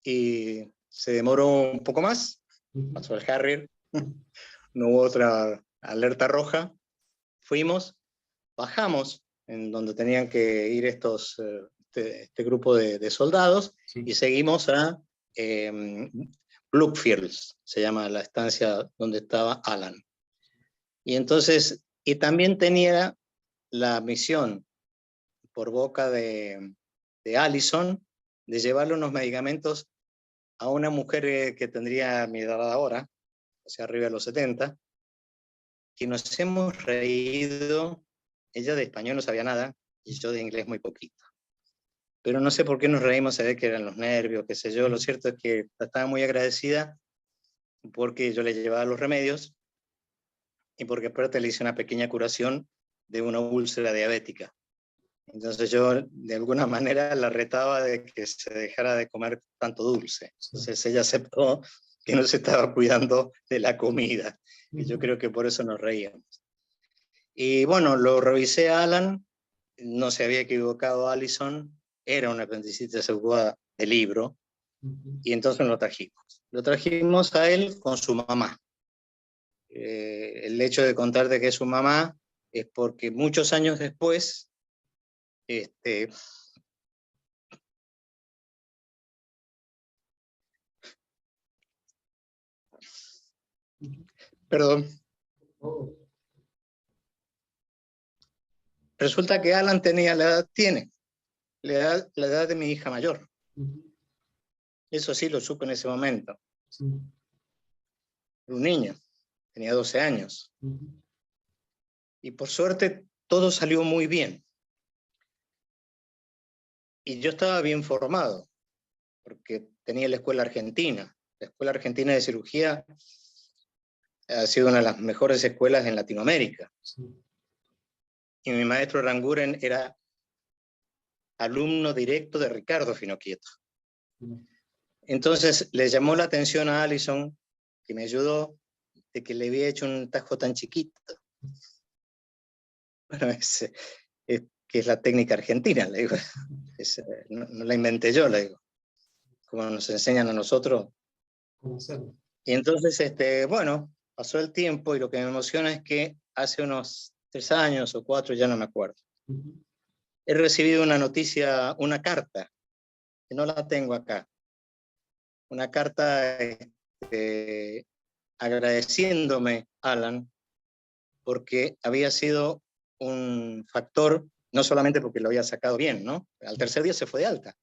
y se demoró un poco más, Ujú. pasó el Harrier, no hubo otra alerta roja, fuimos, bajamos, en donde tenían que ir este grupo de soldados, Sí. y seguimos a Bluefields, se llama la estancia donde estaba Alan. Y entonces, y también tenía la misión por boca de Allison de llevarle unos medicamentos a una mujer que tendría mi edad ahora, o sea, arriba de los 70, que nos hemos reído. Ella de español no sabía nada y yo de inglés muy poquito. Pero no sé por qué nos reímos, se ve que eran los nervios, qué sé yo. Lo cierto es que estaba muy agradecida porque yo le llevaba los remedios y porque aparte le hice una pequeña curación de una úlcera diabética. Entonces yo de alguna manera la retaba de que se dejara de comer tanto dulce. Entonces ella aceptó que no se estaba cuidando de la comida. Y yo creo que por eso nos reíamos. Y bueno, lo revisé a Alan, no se había equivocado Allison, era una apendicitis aguda de libro, y entonces lo trajimos. Lo trajimos a él con su mamá. El hecho de contarte que es su mamá es porque muchos años después, perdón, resulta que Alan tiene la edad de mi hija mayor. Eso sí lo supe en ese momento. Era un niño, tenía 12 años. Y por suerte todo salió muy bien. Y yo estaba bien formado, porque tenía la escuela argentina. La escuela argentina de cirugía ha sido una de las mejores escuelas en Latinoamérica. Y mi maestro Aranguren era alumno directo de Ricardo Finocchieto. Entonces le llamó la atención a Allison, que me ayudó, de que le había hecho un tajo tan chiquito. Bueno, que es la técnica argentina, le digo. No la inventé yo, le digo. Como nos enseñan a nosotros. Y entonces, bueno, pasó el tiempo y lo que me emociona es que hace unos 3 años o 4, ya no me acuerdo, he recibido una noticia, una carta, que no la tengo acá, una carta agradeciéndome, Alan, porque había sido un factor, no solamente porque lo había sacado bien, ¿no? Al tercer día se fue de alta,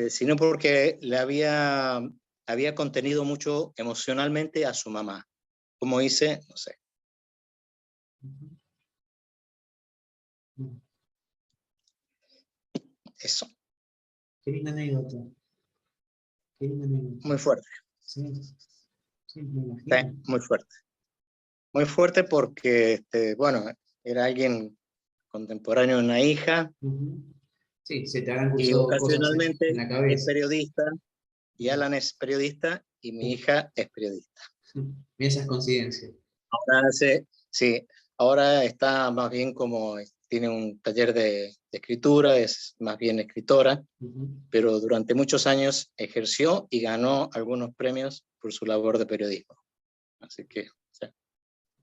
sino porque le había contenido mucho emocionalmente a su mamá. Como hice, no sé. Eso. Qué linda anécdota. Qué linda anécdota. Muy fuerte. Sí, sí, me imagino. Sí, muy fuerte. Muy fuerte porque, bueno, era alguien contemporáneo de una hija. Sí, se te habrán Y cruzado cosas en ocasionalmente la es cabeza. periodista, y Alan es periodista, y mi hija es periodista. Mira esas coincidencias. Sí, ahora está más bien como, tiene un taller de escritura, es más bien escritora, pero durante muchos años ejerció y ganó algunos premios por su labor de periodismo. Así que, sí.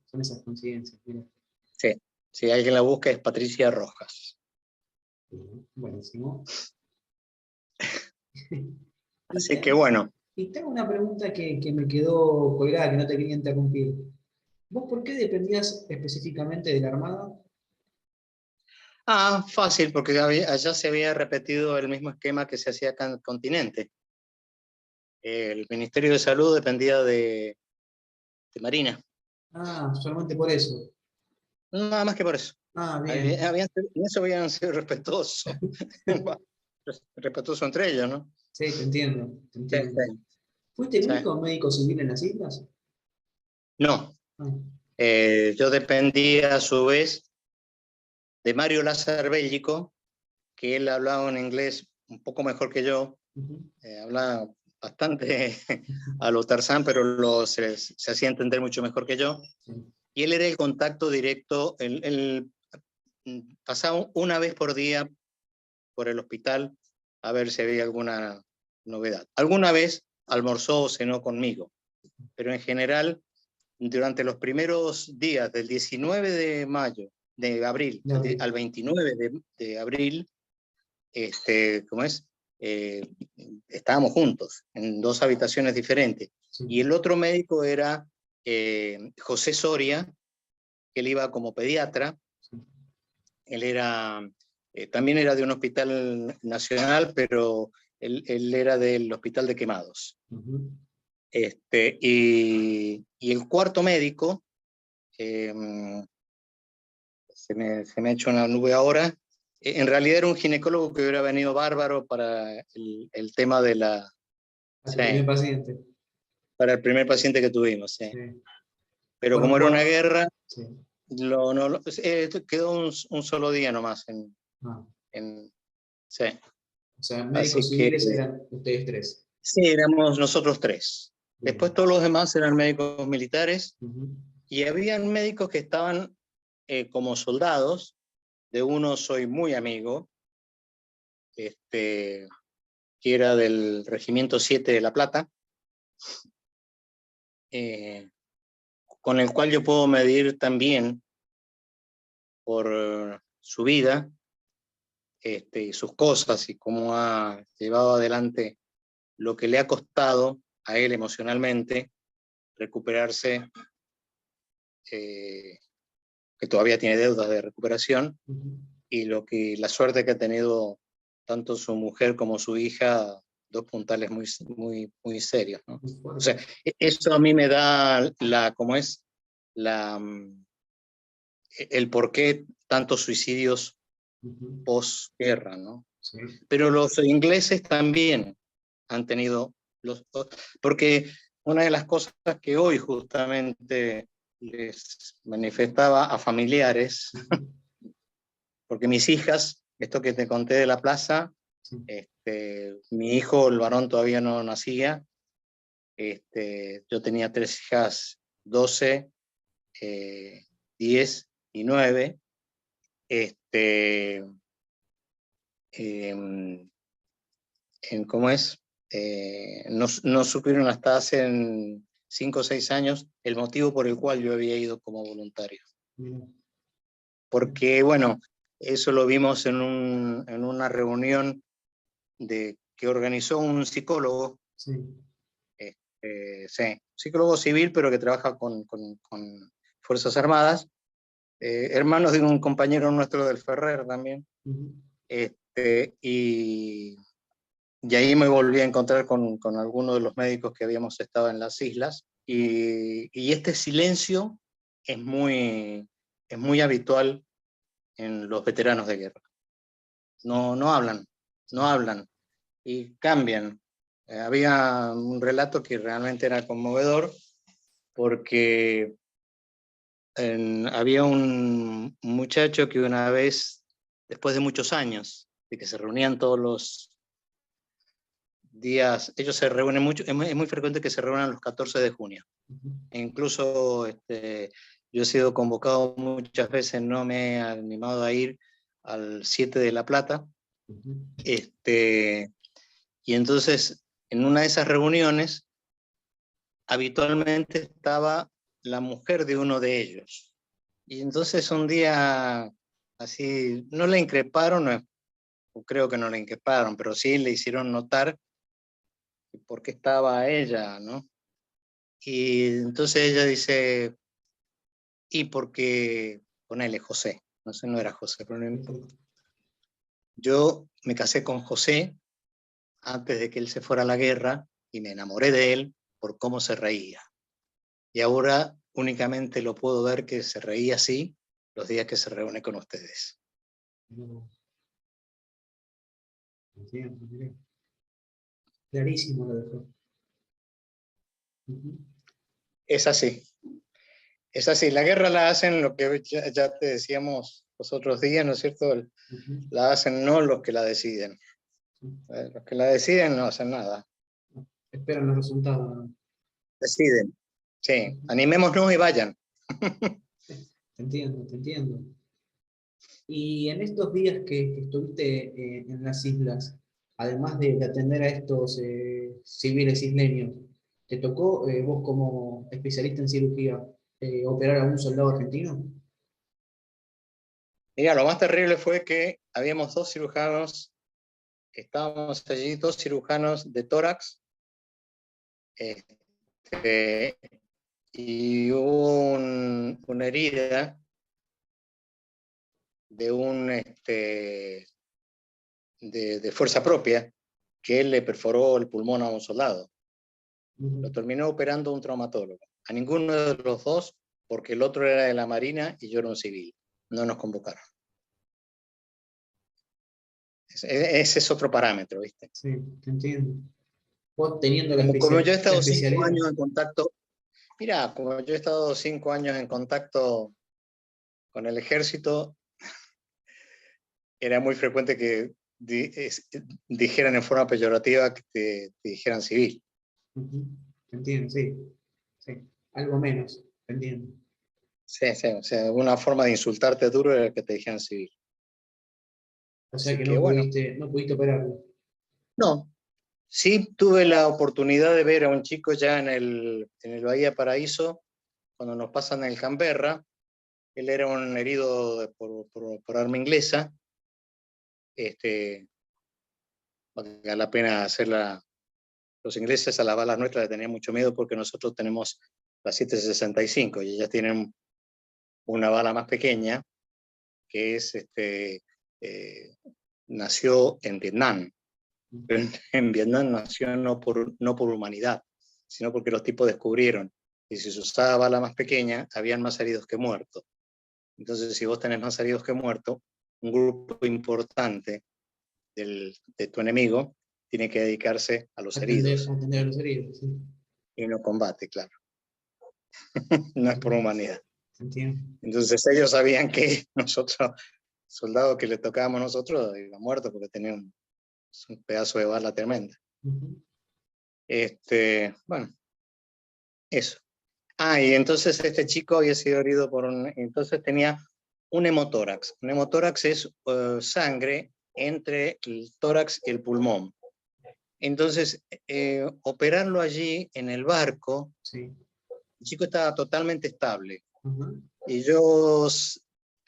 Son esas coincidencias, mira. Sí, si alguien la busca es Patricia Rojas. Buenísimo. Así que bueno. Y tengo una pregunta que me quedó colgada, que no te quería interrumpir. ¿Vos por qué dependías específicamente de la Armada? Fácil, porque allá se había repetido el mismo esquema que se hacía acá en el continente. El Ministerio de Salud dependía de Marina. Solamente por eso. Nada más que por eso. Bien. En eso habían sido respetuosos. Respetuosos entre ellos, ¿no? Sí, te entiendo. Sí, sí. ¿Fuiste el Sí. único médico civil en las islas? No. Yo dependía a su vez de Mario Lázaro Béllico, que él hablaba en inglés un poco mejor que yo. Hablaba bastante a lo Tarzán, pero se hacía entender mucho mejor que yo. Y él era el contacto directo. Él pasaba una vez por día por el hospital a ver si había alguna novedad. Alguna vez almorzó o cenó conmigo, pero en general, durante los primeros días del 19 de mayo de abril, al 29 de abril, ¿cómo es? Estábamos juntos, en 2 habitaciones diferentes. Sí. Y el otro médico era José Soria, que él iba como pediatra. Sí. Él era, también era de un hospital nacional, pero él era del hospital de Quemados. Uh-huh. Y el cuarto médico, se me ha hecho una nube ahora, en realidad era un ginecólogo que hubiera venido bárbaro para el tema de la... A tu Sí, primer paciente. para el primer paciente que tuvimos, sí. Sí. Pero Bueno, como era una guerra, sí. quedó un solo día nomás Ah. sí. O sea, Así médicos que civiles eran ustedes 3. sí, éramos nosotros 3. Después Bien. todos los demás eran médicos militares, Uh-huh. y habían médicos que estaban como soldados. De uno soy muy amigo, que era del Regimiento 7 de La Plata, con el cual yo puedo medir también por su vida, y sus cosas, y cómo ha llevado adelante lo que le ha costado a él emocionalmente recuperarse, que todavía tiene deudas de recuperación, Uh-huh. y la suerte que ha tenido tanto su mujer como su hija, 2 puntales muy, muy, muy serios, ¿no? O sea, eso a mí me da cómo es, el por qué tantos suicidios Uh-huh. posguerra, ¿no? Sí. Pero los ingleses también han tenido, porque una de las cosas que hoy justamente les manifestaba a familiares, Uh-huh. porque mis hijas, esto que te conté de la plaza, Sí. mi hijo, el varón, todavía no nacía, yo tenía 3 hijas, 12, 10 y 9, ¿cómo es? No supieron hasta hace 5 o 6 años el motivo por el cual yo había ido como voluntario. Mira. Porque, bueno, eso lo vimos en una reunión que organizó un psicólogo, Sí. sí, psicólogo civil, pero que trabaja con Fuerzas Armadas, hermanos de un compañero nuestro del Ferrer también, Uh-huh. y ahí me volví a encontrar con algunos de los médicos que habíamos estado en las islas, y este silencio es muy habitual en los veteranos de guerra. No hablan, no hablan, y cambian. Había un relato que realmente era conmovedor, porque había un muchacho que una vez, después de muchos años, de que se reunían todos los días, ellos se reúnen mucho, es muy frecuente que se reúnan los 14 de junio. Uh-huh. E incluso yo he sido convocado muchas veces, no me he animado a ir al 7 de La Plata. Uh-huh. Y entonces, en una de esas reuniones, habitualmente estaba la mujer de uno de ellos. Y entonces un día, así, no le increparon, o creo que no le increparon, pero sí le hicieron notar por qué estaba ella, ¿no? Y entonces ella dice, y porque, ponele José, no sé, no era José, pero no importa. Yo me casé con José antes de que él se fuera a la guerra, y me enamoré de él por cómo se reía. Y ahora únicamente lo puedo ver que se reía así los días que se reúne con ustedes. No. Entiendo, mira. Clarísimo lo dejó. Uh-huh. Es así. Es así. La guerra la hacen lo que ya te decíamos los otros días, ¿no es cierto? Uh-huh. La hacen no los que la deciden. Sí. Los que la deciden no hacen nada. Esperan los resultados, ¿no? Deciden. Sí. Uh-huh. Animémonos y vayan. Te entiendo, te entiendo. Y en estos días que estuviste en las islas, además de atender a estos civiles isleños, ¿te tocó vos como especialista en cirugía operar a un soldado argentino? Mira, lo más terrible fue que habíamos dos cirujanos, estábamos allí, dos cirujanos de tórax, este, y hubo una herida de de fuerza propia, que él le perforó el pulmón a un soldado. Lo terminó operando un traumatólogo. A ninguno de los dos, porque el otro era de la Marina y yo era un civil. No nos convocaron. Ese es otro parámetro, ¿viste? Sí, te entiendo. Vos teniendo la Como yo he la estado 5 especialidad. años en contacto, mira, como yo he estado 5 años en contacto con el ejército, era muy frecuente que dijeran en forma peyorativa que te dijeran civil. Te entiendo, sí. Sí. Algo menos, te entiendo. Sí, sí, o sea, una forma de insultarte duro era que te dijeran civil. O sea Así que que bueno, no pudiste operarlo. no, sí tuve la oportunidad de ver a un chico ya en el Bahía Paraíso, cuando nos pasan el Canberra. Él era un herido por arma inglesa. Vale la pena hacerla. Los ingleses a las balas nuestras le tenían mucho miedo porque nosotros tenemos la 7.65 y ellas tienen una bala más pequeña que es, nació en Vietnam. En Vietnam nació no por humanidad, sino porque los tipos descubrieron que si se usaba bala más pequeña, habían más heridos que muertos. Entonces, si vos tenés más heridos que muertos, un grupo importante de tu enemigo tiene que dedicarse a los heridos. Atender a los heridos, sí. Y no combate, claro. No es por humanidad. Entiendo. Entonces ellos sabían que nosotros, soldados que le tocábamos a nosotros, iba muerto porque tenía un pedazo de bala tremenda. Bueno, eso. Y entonces este chico había sido herido entonces tenía un hemotórax. Un hemotórax es sangre entre el tórax y el pulmón. Entonces, operarlo allí en el barco, Sí. el chico estaba totalmente estable. Ujú. Y yo,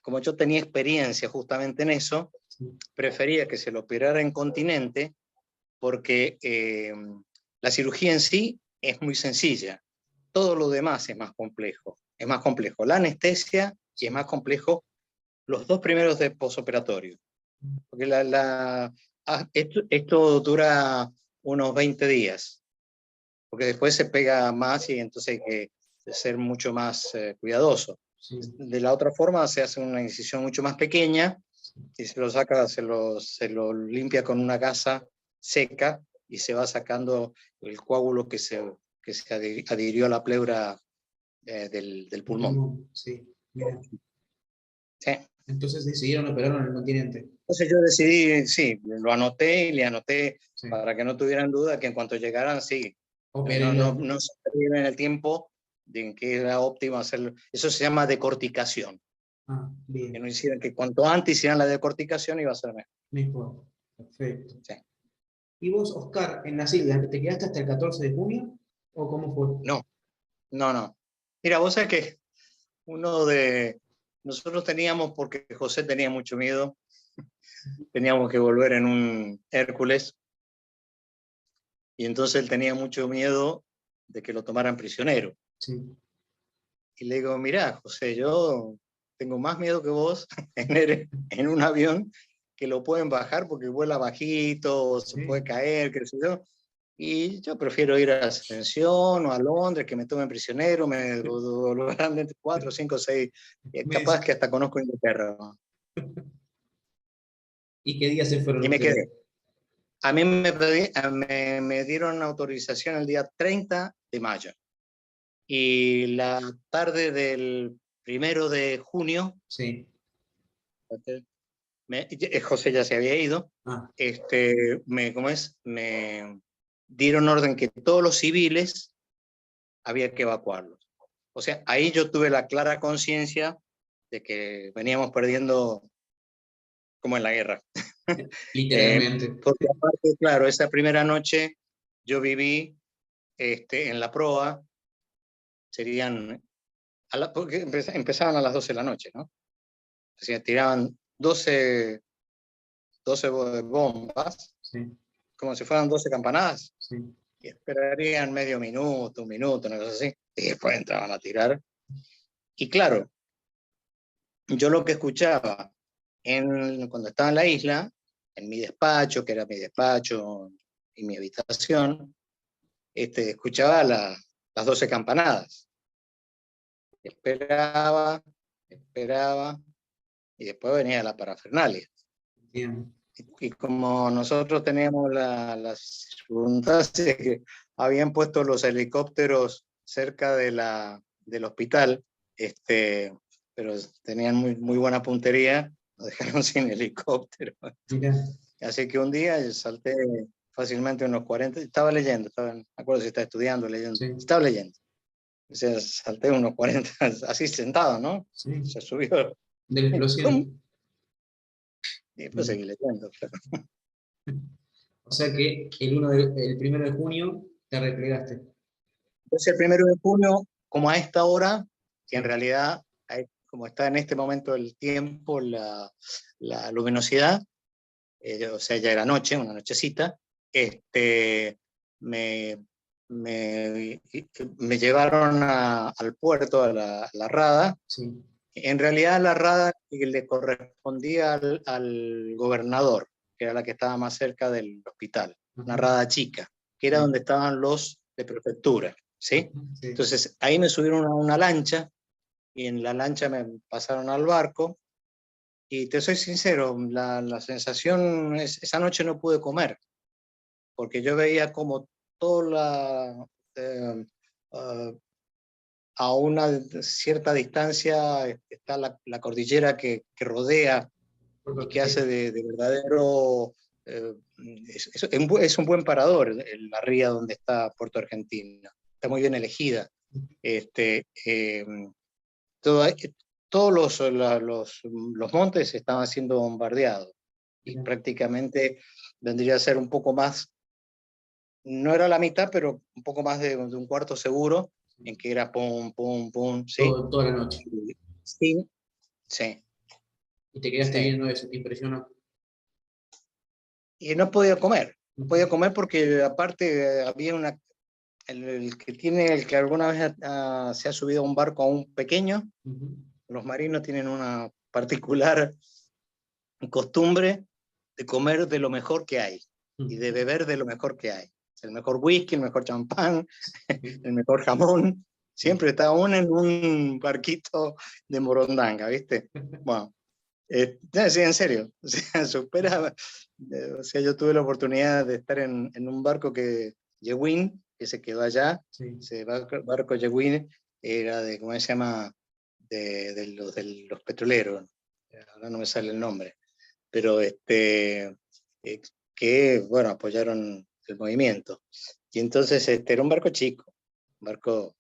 como yo tenía experiencia justamente en eso, Sí. prefería que se lo operara en continente porque la cirugía en sí es muy sencilla. Todo lo demás es más complejo. Es más complejo la anestesia y es más complejo los 2 primeros de posoperatorio. Porque esto dura unos 20 días, porque después se pega más y entonces hay que ser mucho más cuidadoso. Sí. De la otra forma se hace una incisión mucho más pequeña y se lo saca, se lo limpia con una gasa seca y se va sacando el coágulo que se adhirió a la pleura del pulmón. Sí. Mira. ¿Sí? Entonces decidieron operarlo en el continente. Entonces yo decidí, sí, lo anoté y le anoté Sí. para que no tuvieran duda que en cuanto llegaran, sí, Opérenlo. no se perdieran el tiempo de en que era óptimo hacerlo. Eso se llama decorticación. Que Bien. no hicieran, que cuanto antes hicieran la decorticación iba a ser mejor. Mejor. Perfecto. Sí. ¿Y vos, Oscar, en la Silvia, te quedaste hasta el 14 de junio? ¿O cómo fue? No, no. Mira, vos sabés que nosotros teníamos, porque José tenía mucho miedo, teníamos que volver en un Hércules, y entonces él tenía mucho miedo de que lo tomaran prisionero. Sí. Y le digo, mirá, José, yo tengo más miedo que vos en un avión que lo pueden bajar porque vuela bajito, o se puede Sí. caer, qué sé yo. Y yo prefiero ir a Ascensión o a Londres, que me tomen prisionero, me devolverán entre 4, 5, 6, capaz Meses. que hasta conozco Inglaterra. ¿Y qué días se fueron Y me ustedes? quedé. A mí me dieron autorización el día 30 de mayo. Y la tarde del 1 de junio, Sí. José ya se había ido, Ah, me dieron orden que todos los civiles había que evacuarlos. O sea, ahí yo tuve la clara conciencia de que veníamos perdiendo como en la guerra. literalmente. Porque aparte, claro, esa primera noche yo viví en la proa, serían, porque empezaban a las 12 de la noche, ¿no? O sea, tiraban 12 bombas, sí, como si fueran 12 campanadas, sí. y esperarían medio minuto, un minuto, una cosa así, y después entraban a tirar. Y claro, yo lo que escuchaba cuando estaba en la isla, en mi despacho, que era mi despacho y mi habitación, escuchaba las 12 campanadas. Esperaba, esperaba, y después venía la parafernalia. Bien. Y como nosotros teníamos las circunstancias que habían puesto los helicópteros cerca del hospital, pero tenían muy buena puntería, nos dejaron sin helicóptero. Mirá, Así que un día yo salté fácilmente unos 40, estaba leyendo, no me acuerdo si estaba estudiando, leyendo, sí, estaba leyendo. O sea, salté unos 40, así sentado, ¿no? sí. Se subió, De la ¡pum! explosión. Y después Mirá. seguí leyendo, claro. O sea que el 1 de junio te replegaste. Entonces el 1 de junio, como a esta hora, que en Sí. realidad, como está en este momento el tiempo, la luminosidad, o sea, ya era noche, una nochecita, me, me, me llevaron al puerto, a la Rada. Sí. En realidad la Rada le correspondía al gobernador, que era la que estaba más cerca del hospital, una Ajá. Rada chica, que era Sí. donde estaban los de prefectura, Ajá. ¿sí? Sí. Entonces ahí me subieron a una lancha, y en la lancha me pasaron al barco, y te soy sincero, la sensación, esa noche no pude comer, porque yo veía como toda eh, uh, a una cierta distancia está la cordillera que rodea y que hace Sí. de verdadero... es un buen parador la ría donde está Puerto Argentina. Está muy bien elegida. Este, eh, todo, todos los montes estaban siendo bombardeados y Mirá. prácticamente vendría a ser un poco más, no era la mitad, pero un poco más de un cuarto seguro, en que era pum, pum, pum, ¿sí? Toda la noche. Sí, sí, Y te quedaste sí. viendo eso, te impresionó. Y no podía comer porque aparte había el que tiene, el que alguna vez se ha subido a un barco aún pequeño, Ujú. los marinos tienen una particular costumbre de comer de lo mejor que hay y de Ujú. beber de lo mejor que hay. El mejor whisky, el mejor champán, Sí. el mejor jamón, Sí. siempre está uno en un barquito de morondanga, ¿viste? Bueno, sí, en serio, o sea, supera, o sea, yo tuve la oportunidad de estar en un barco Yewin, que se quedó allá, Sí. ese barco Yewin era de, ¿cómo se llama? De los petroleros, ahora no me sale el nombre, pero que, bueno, apoyaron el movimiento. Y entonces era un barco chico, un barco,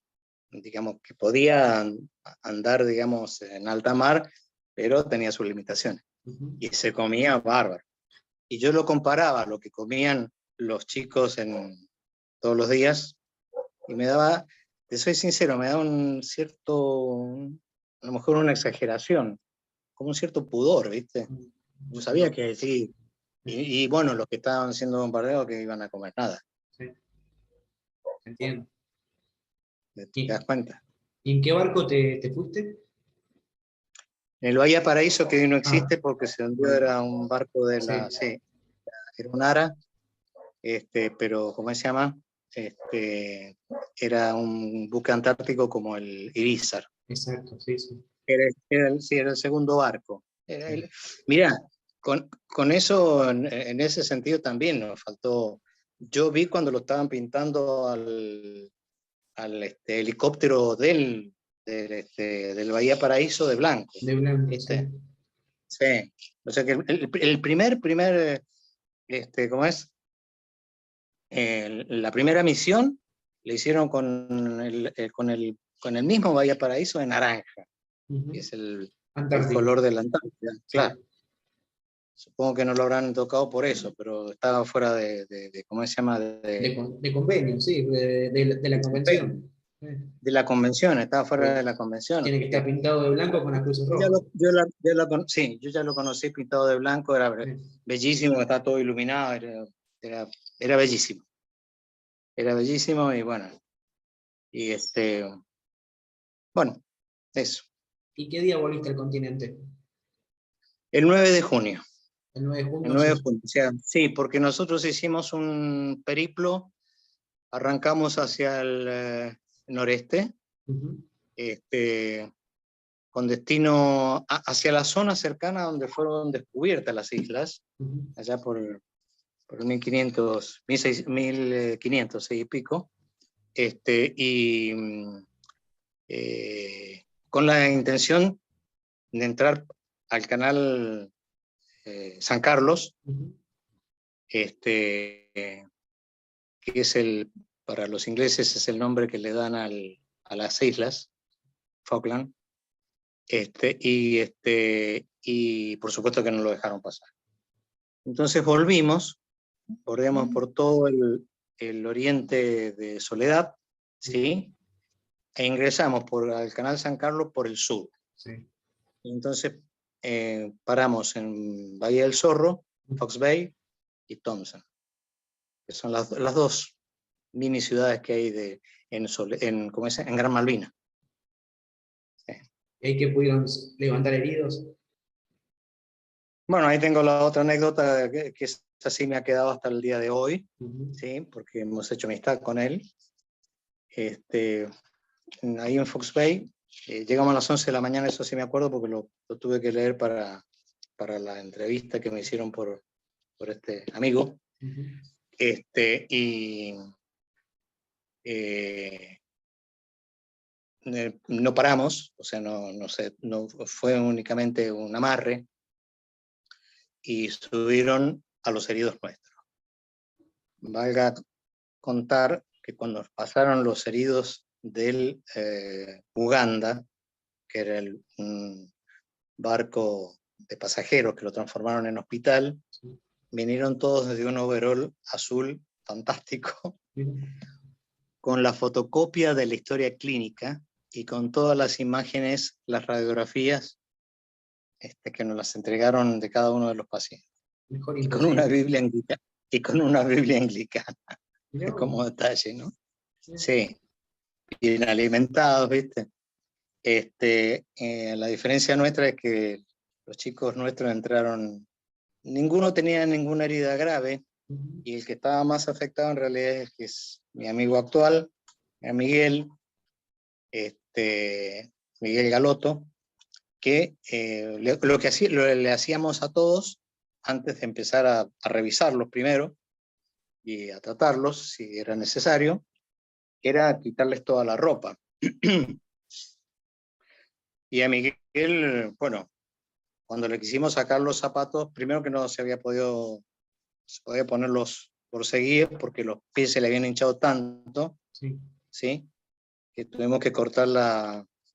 digamos, que podía andar, digamos, en alta mar, pero tenía sus limitaciones. Ujú. Y se comía bárbaro. Y yo lo comparaba a lo que comían los chicos todos los días, y me daba, te soy sincero, me daba un cierto, a lo mejor una exageración, como un cierto pudor, ¿viste? Yo sabía No. que sí, Sí. y bueno, los que estaban siendo bombardeados que iban a comer nada, Sí. Entiendo. ¿te ¿Y, das cuenta? y en qué barco te fuiste? En el Bahía Paraíso, que hoy no Ah, existe porque se hundió, bueno, era un barco sí. sí, era un ARA, pero ¿cómo se llama? Era un buque antártico como el Irizar. Exacto, sí, sí. Sí, era el segundo barco. Mira, con eso, en ese sentido también nos faltó. Yo vi cuando lo estaban pintando al helicóptero del Bahía Paraíso de blanco, De blanco, sí. ¿viste? Sí. O sea que el primer, ¿cómo es? La primera misión la hicieron con el mismo Bahía Paraíso de naranja, que Ujú. es el Antártico, color de la Antártida, claro. sí. Supongo que no lo habrán tocado por eso, pero estaba fuera ¿cómo se llama? De convenio, sí, de la De convenio. convención. de la convención, estaba fuera de Pues la convención. tiene que estar pintado de blanco con las cruces Yo ya rojas. sí, yo ya lo conocí pintado de blanco, era bellísimo, está todo iluminado, era, era bellísimo. Era bellísimo y bueno, y bueno, eso. ¿Y qué día volviste al continente? El 9 de junio. El 9 de El junio, 9 de sí. junio, o sea, sí, porque nosotros hicimos un periplo, arrancamos hacia el noreste, Ujú, con destino hacia la zona cercana donde fueron descubiertas las islas, ujú. allá por 1500, 1500 y pico, y con la intención de entrar al canal San Carlos, Ujú, que es para los ingleses es el nombre que le dan a las islas, Falkland, y por supuesto que no lo dejaron pasar. Entonces volvimos, bordeamos por todo el oriente de Soledad, ¿sí? E ingresamos por el canal San Carlos por el sur. sí. Entonces paramos en Bahía del Zorro, Fox Bay y Thompson, que son las dos mini ciudades que hay ¿cómo es? En Gran Malvina. Sí. ¿Y ahí que pudieron levantar heridos? Bueno, ahí tengo la otra anécdota, que así me ha quedado hasta el día de hoy, Ujú. ¿sí? Porque hemos hecho amistad con él. Ahí en Fox Bay, llegamos a las 11 de la mañana, eso sí me acuerdo, porque lo tuve que leer para la entrevista que me hicieron por este amigo. Ujú. Y no paramos, o sea, no fue únicamente un amarre, y subieron a los heridos nuestros. Valga contar que cuando pasaron los heridos del Uganda, que era un barco de pasajeros que lo transformaron en hospital, Sí. vinieron todos desde un overol azul fantástico, Mira. con la fotocopia de la historia clínica y con todas las imágenes, las radiografías que nos las entregaron de cada uno de los pacientes. Mejor Y con una imposible. Biblia anglicana, y con una Biblia anglicana, Mirá vos. como detalle, ¿no? Mirá. Sí, bien alimentados, ¿viste? La diferencia nuestra es que los chicos nuestros entraron, ninguno tenía ninguna herida grave, Ujú. y el que estaba más afectado en realidad es mi amigo actual, Miguel, Miguel Galoto, que lo que le hacíamos a todos antes de empezar a revisarlos primero y a tratarlos si era necesario, era quitarles toda la ropa. Y a Miguel, bueno, cuando le quisimos sacar los zapatos, primero que no se podía ponerlos por seguir porque los pies se le habían hinchado tanto, Sí. ¿sí? Que tuvimos que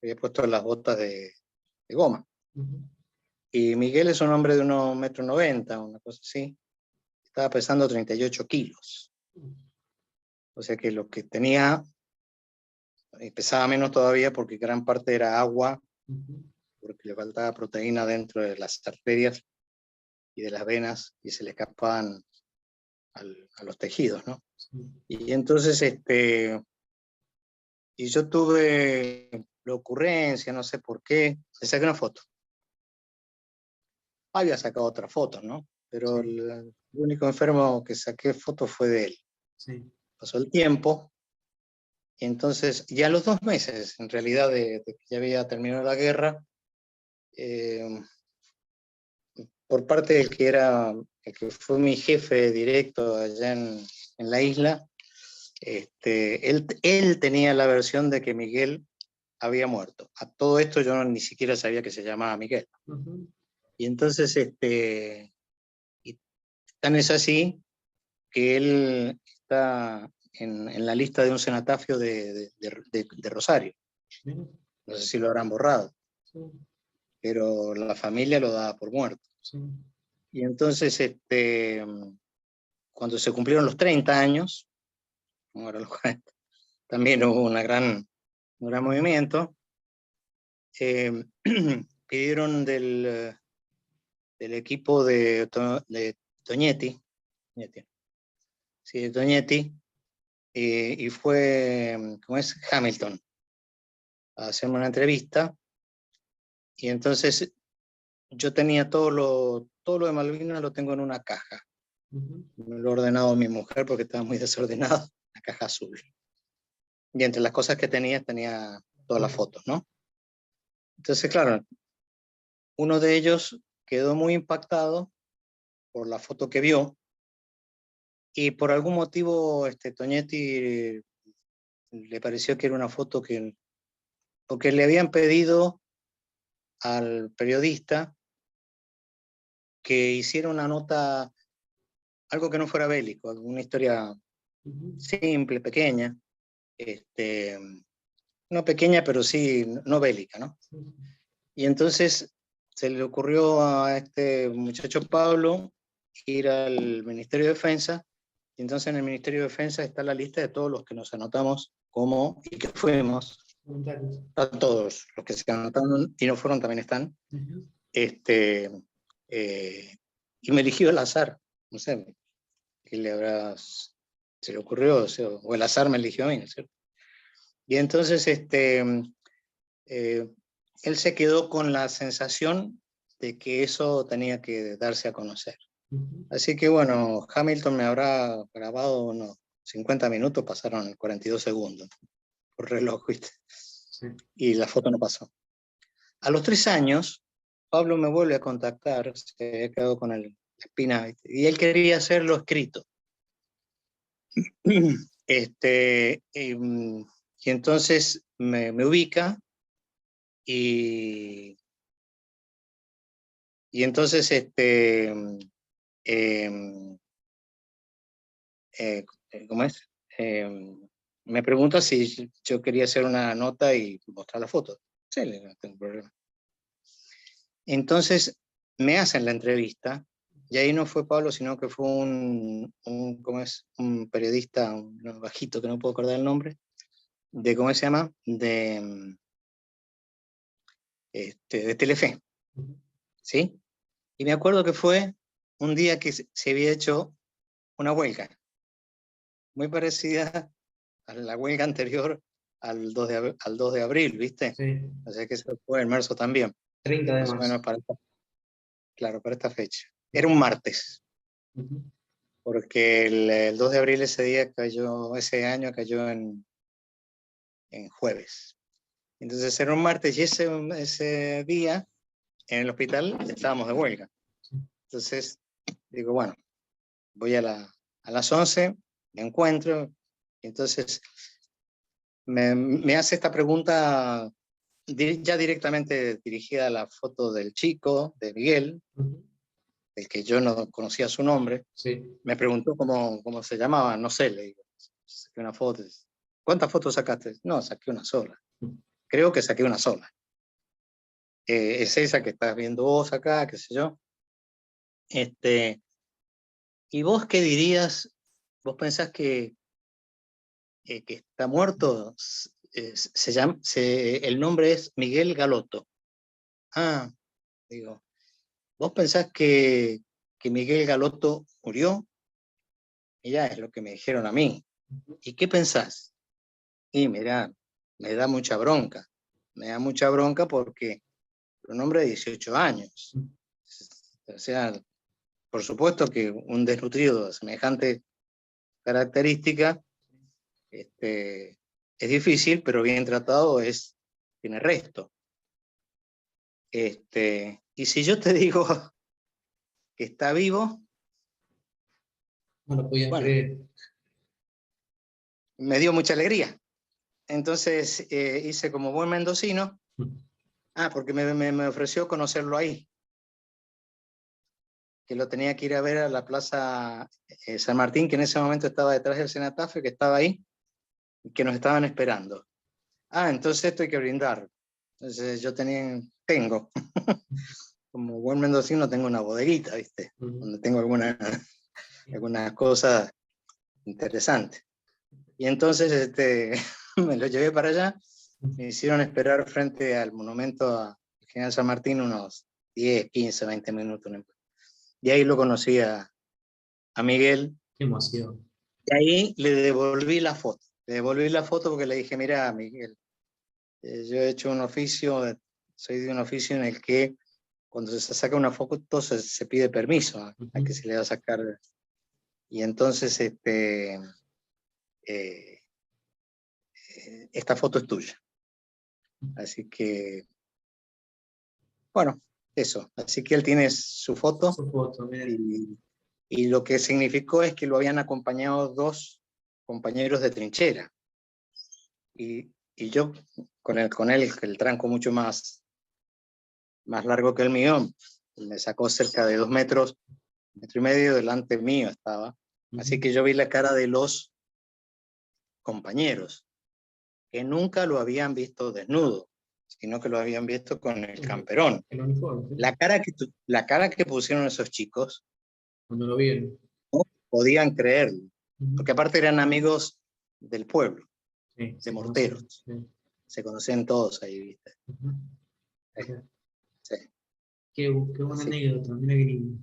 había puesto las botas de goma. Ujú. Y Miguel es un hombre de 1,90 m, una cosa así. Estaba pesando 38 kilos. O sea que lo que tenía pesaba menos todavía porque gran parte era agua, Ujú. porque le faltaba proteína dentro de las arterias y de las venas y se le escapaban a los tejidos, ¿no? Sí. Y entonces, y yo tuve la ocurrencia, no sé por qué, le saqué una foto. Había sacado otra foto, ¿no? Pero Sí. el único enfermo que saqué foto fue de él. Sí. Pasó el tiempo, y entonces, ya a los 2 meses, en realidad, de que ya había terminado la guerra, eh, por parte el que fue mi jefe directo allá en la isla, él tenía la versión de que Miguel había muerto. A todo esto yo ni siquiera sabía que se llamaba Miguel. Ujú. Y entonces, y tan es así que él está en la lista de un cenotafio de Rosario. Mira. No sé si lo habrán borrado, Sí. pero la familia lo daba por muerto. Sí. Y entonces, cuando se cumplieron los 30 años, como eran los 40, también hubo una gran un gran movimiento. Pidieron del equipo de Toñetti, sí, de Toñetti, y fue, ¿cómo es? Hamilton, a hacerme una entrevista, y entonces yo tenía todo lo de Malvinas, lo tengo en una caja. Me lo ha ordenado mi mujer porque estaba muy desordenado, la caja azul. Y entre las cosas que tenía todas las fotos, ¿no? Entonces, claro, uno de ellos quedó muy impactado por la foto que vio, y por algún motivo Toñetti le pareció que era una foto porque le habían pedido al periodista que hiciera una nota, algo que no fuera bélico, una historia simple, pequeña, no pequeña, pero sí no bélica, ¿no? Y entonces se le ocurrió a este muchacho Pablo ir al Ministerio de Defensa, y entonces en el Ministerio de Defensa está la lista de todos los que nos anotamos como y que fuimos. A todos los que se anotaron y no fueron también están. Y me eligió al azar, no sé qué se le ocurrió, o el azar me eligió a mí, ¿no es cierto? Y entonces él se quedó con la sensación de que eso tenía que darse a conocer. Así que bueno, Hamilton me habrá grabado unos 50 minutos, pasaron 42 segundos por reloj, ¿viste? Sí. Y la foto no pasó. A los 3 años, Pablo me vuelve a contactar, se había quedado con la espina, ¿viste? Y él quería hacerlo escrito. Y entonces me ubica, y entonces ¿cómo es? Me pregunta si yo quería hacer una nota y mostrar la foto. Sí, no tengo problema. Entonces me hacen la entrevista, y ahí no fue Pablo, sino que fue ¿cómo es? Un periodista, un bajito, que no puedo acordar el nombre, ¿cómo se llama? De Telefe, ¿sí? Y me acuerdo que fue un día que se había hecho una huelga, muy parecida a la huelga anterior al 2 de abril, ¿viste? Sí. O sea que eso fue en marzo también. 30 de marzo. Más o menos claro, para esta fecha. Era un martes, porque el 2 de abril ese año cayó en jueves. Entonces era un martes, y ese día en el hospital estábamos de huelga. Entonces digo, bueno, voy a las 11, me encuentro, y entonces me hace esta pregunta ya directamente dirigida a la foto del chico, de Miguel, del que yo no conocía su nombre. Sí. Me preguntó cómo se llamaba, no sé, le digo, saqué una foto. ¿Cuántas fotos sacaste? No, saqué una sola. Creo que saqué una sola. Es esa que estás viendo vos acá, qué sé yo. ¿Y vos qué dirías? ¿Vos pensás que está muerto? El nombre es Miguel Galoto. Ah, digo, ¿vos pensás que Miguel Galoto murió? Y ya es lo que me dijeron a mí. ¿Y qué pensás? Y mirá, me da mucha bronca. Me da mucha bronca porque un hombre de 18 años. O sea, por supuesto que un desnutrido de semejante característica es difícil, pero bien tratado tiene resto. Y si yo te digo que está vivo, no lo podía creer. Me dio mucha alegría. Entonces hice como buen mendocino, porque me ofreció conocerlo ahí, que lo tenía que ir a ver a la Plaza San Martín, que en ese momento estaba detrás del Cenatafe, que estaba ahí, y que nos estaban esperando. Entonces esto hay que brindar. Entonces yo tengo, como buen mendocino, tengo una bodeguita, ¿viste? Donde tengo algunas cosas interesantes. Y entonces me lo llevé para allá, me hicieron esperar frente al monumento a General San Martín unos 10, 15, 20 minutos. Y ahí lo conocí a Miguel. Qué emoción. Y ahí le devolví la foto. Le devolví la foto porque le dije, mira, Miguel, yo he hecho un oficio, soy de un oficio en el que cuando se saca una foto se pide permiso a que se le va a sacar. Y entonces esta foto es tuya. Así que, bueno, eso. Así que él tiene su foto. Su foto, miren. Y lo que significó es que lo habían acompañado 2 compañeros de trinchera. Y yo, con él, el tranco mucho más largo que el mío, me sacó cerca de 2 metros, 1,5 metros delante mío estaba. Así que yo vi la cara de los compañeros, que nunca lo habían visto desnudo, sino que lo habían visto con el camperón. El uniforme. La cara que pusieron esos chicos, cuando lo vieron, no podían creerlo, porque aparte eran amigos del pueblo, sí, de Morteros. Se conocían todos ahí, ¿viste? Sí. Qué buena anécdota, mira qué lindo.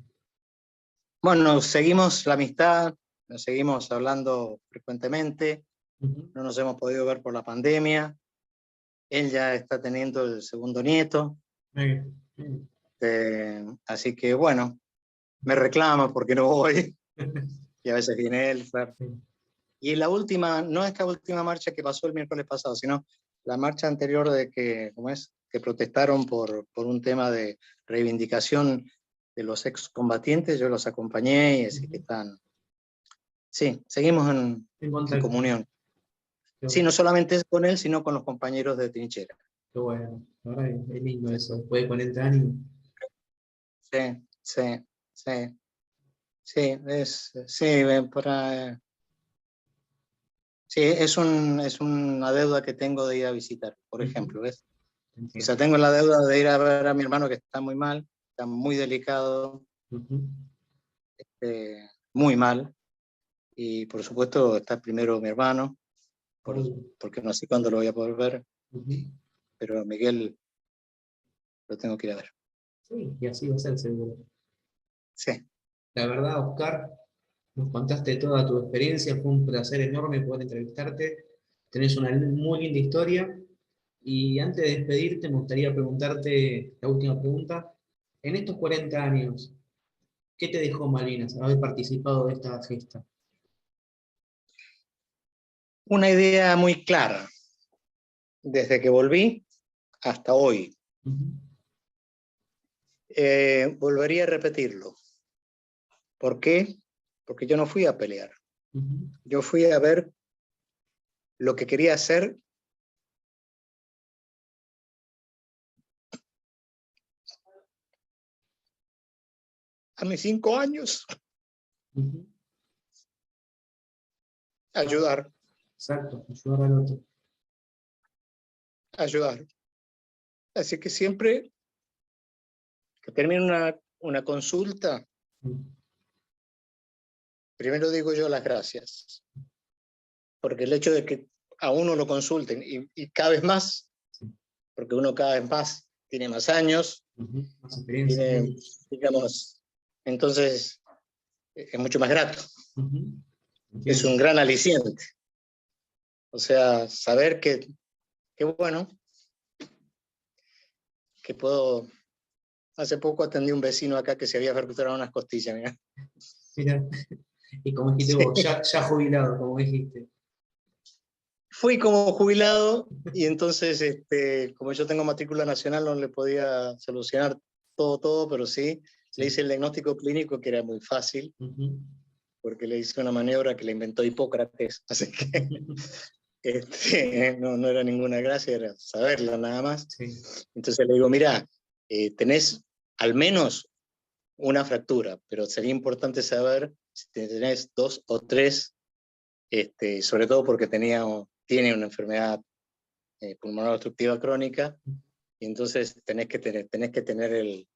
Bueno, seguimos la amistad, nos seguimos hablando frecuentemente, no nos hemos podido ver por la pandemia. Él ya está teniendo el segundo nieto, así que bueno, me reclama porque no voy, y a veces viene él, claro. Y la última, no esta última marcha que pasó el miércoles pasado, sino la marcha anterior de que, ¿cómo es? Que protestaron por un tema de reivindicación de los excombatientes, yo los acompañé y así que están. Sí, seguimos en comunión. Sí, no solamente es con él, sino con los compañeros de trinchera. Qué bueno, la verdad es lindo eso, después de 40 años. Sí, sí, sí. Sí, sí, es una deuda que tengo de ir a visitar, por ejemplo, ¿ves? O sea, tengo la deuda de ir a ver a mi hermano que está muy mal, está muy delicado, muy mal, y por supuesto está primero mi hermano, porque no sé cuándo lo voy a poder ver, pero a Miguel lo tengo que ir a ver. Sí, y así va a ser seguro. Sí. La verdad, Oscar, nos contaste toda tu experiencia, fue un placer enorme poder entrevistarte, tenés una muy linda historia, y antes de despedirte me gustaría preguntarte la última pregunta. En estos 40 años, ¿qué te dejó Malvinas haber participado de esta gesta? Una idea muy clara, desde que volví hasta hoy. Volvería a repetirlo. ¿Por qué? Porque yo no fui a pelear. Yo fui a ver lo que quería hacer a mis 5 años. Ayudar. Exacto, ayudar al otro. Ayudar. Así que siempre que termine una consulta, primero digo yo las gracias. Porque el hecho de que a uno lo consulten y cada vez más, porque uno cada vez más tiene más años, más experiencia, tiene, digamos, entonces es mucho más grato. Es un gran aliciente. O sea, saber que bueno, que puedo. Hace poco atendí a un vecino acá que se había fracturado unas costillas, mira. Mira, y como dijiste vos, ya jubilado, como dijiste. Fui como jubilado y entonces, como yo tengo matrícula nacional, no le podía solucionar todo, pero sí, le hice el diagnóstico clínico que era muy fácil, porque le hice una maniobra que le inventó Hipócrates, así que no era ninguna gracia, era saberla nada más. Sí. Entonces le digo, mira, tenés al menos una fractura, pero sería importante saber si tenés 2 o 3, sobre todo porque tiene una enfermedad pulmonar obstructiva crónica, y entonces tenés que tener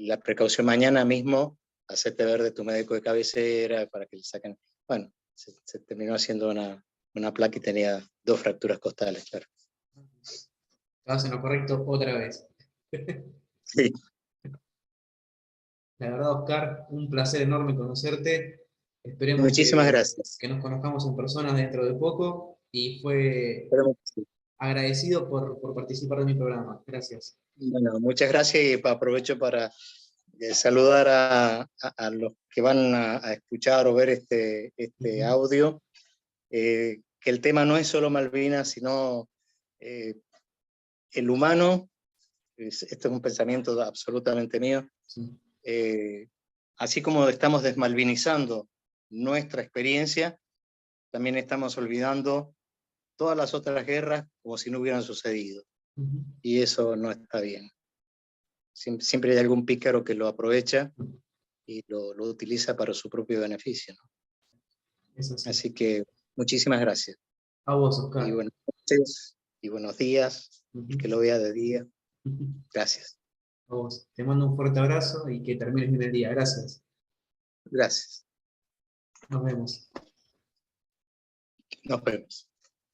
la precaución mañana mismo, hacerte ver de tu médico de cabecera para que le saquen. Bueno, se terminó haciendo una placa y tenía 2 fracturas costales, claro. Estabas en lo correcto otra vez. Sí. La verdad, Oscar, un placer enorme conocerte. Esperemos Muchísimas gracias. que nos conozcamos en persona dentro de poco y fue Esperemos que sí. agradecido por participar de mi programa. Gracias. Bueno, muchas gracias y aprovecho para saludar a los que van a escuchar o ver este audio, que el tema no es solo Malvinas, sino el humano. Esto es un pensamiento absolutamente mío. Sí. Así como estamos desmalvinizando nuestra experiencia, también estamos olvidando todas las otras guerras como si no hubieran sucedido. Y eso no está bien. Siempre hay algún pícaro que lo aprovecha y lo utiliza para su propio beneficio, ¿no? Es así. Así que muchísimas gracias. A vos, Y Oscar. buenas noches y buenos días, que lo vea de día. Gracias. A vos. Te mando un fuerte abrazo y que termines bien el día. Gracias. Gracias. Nos vemos. Nos vemos.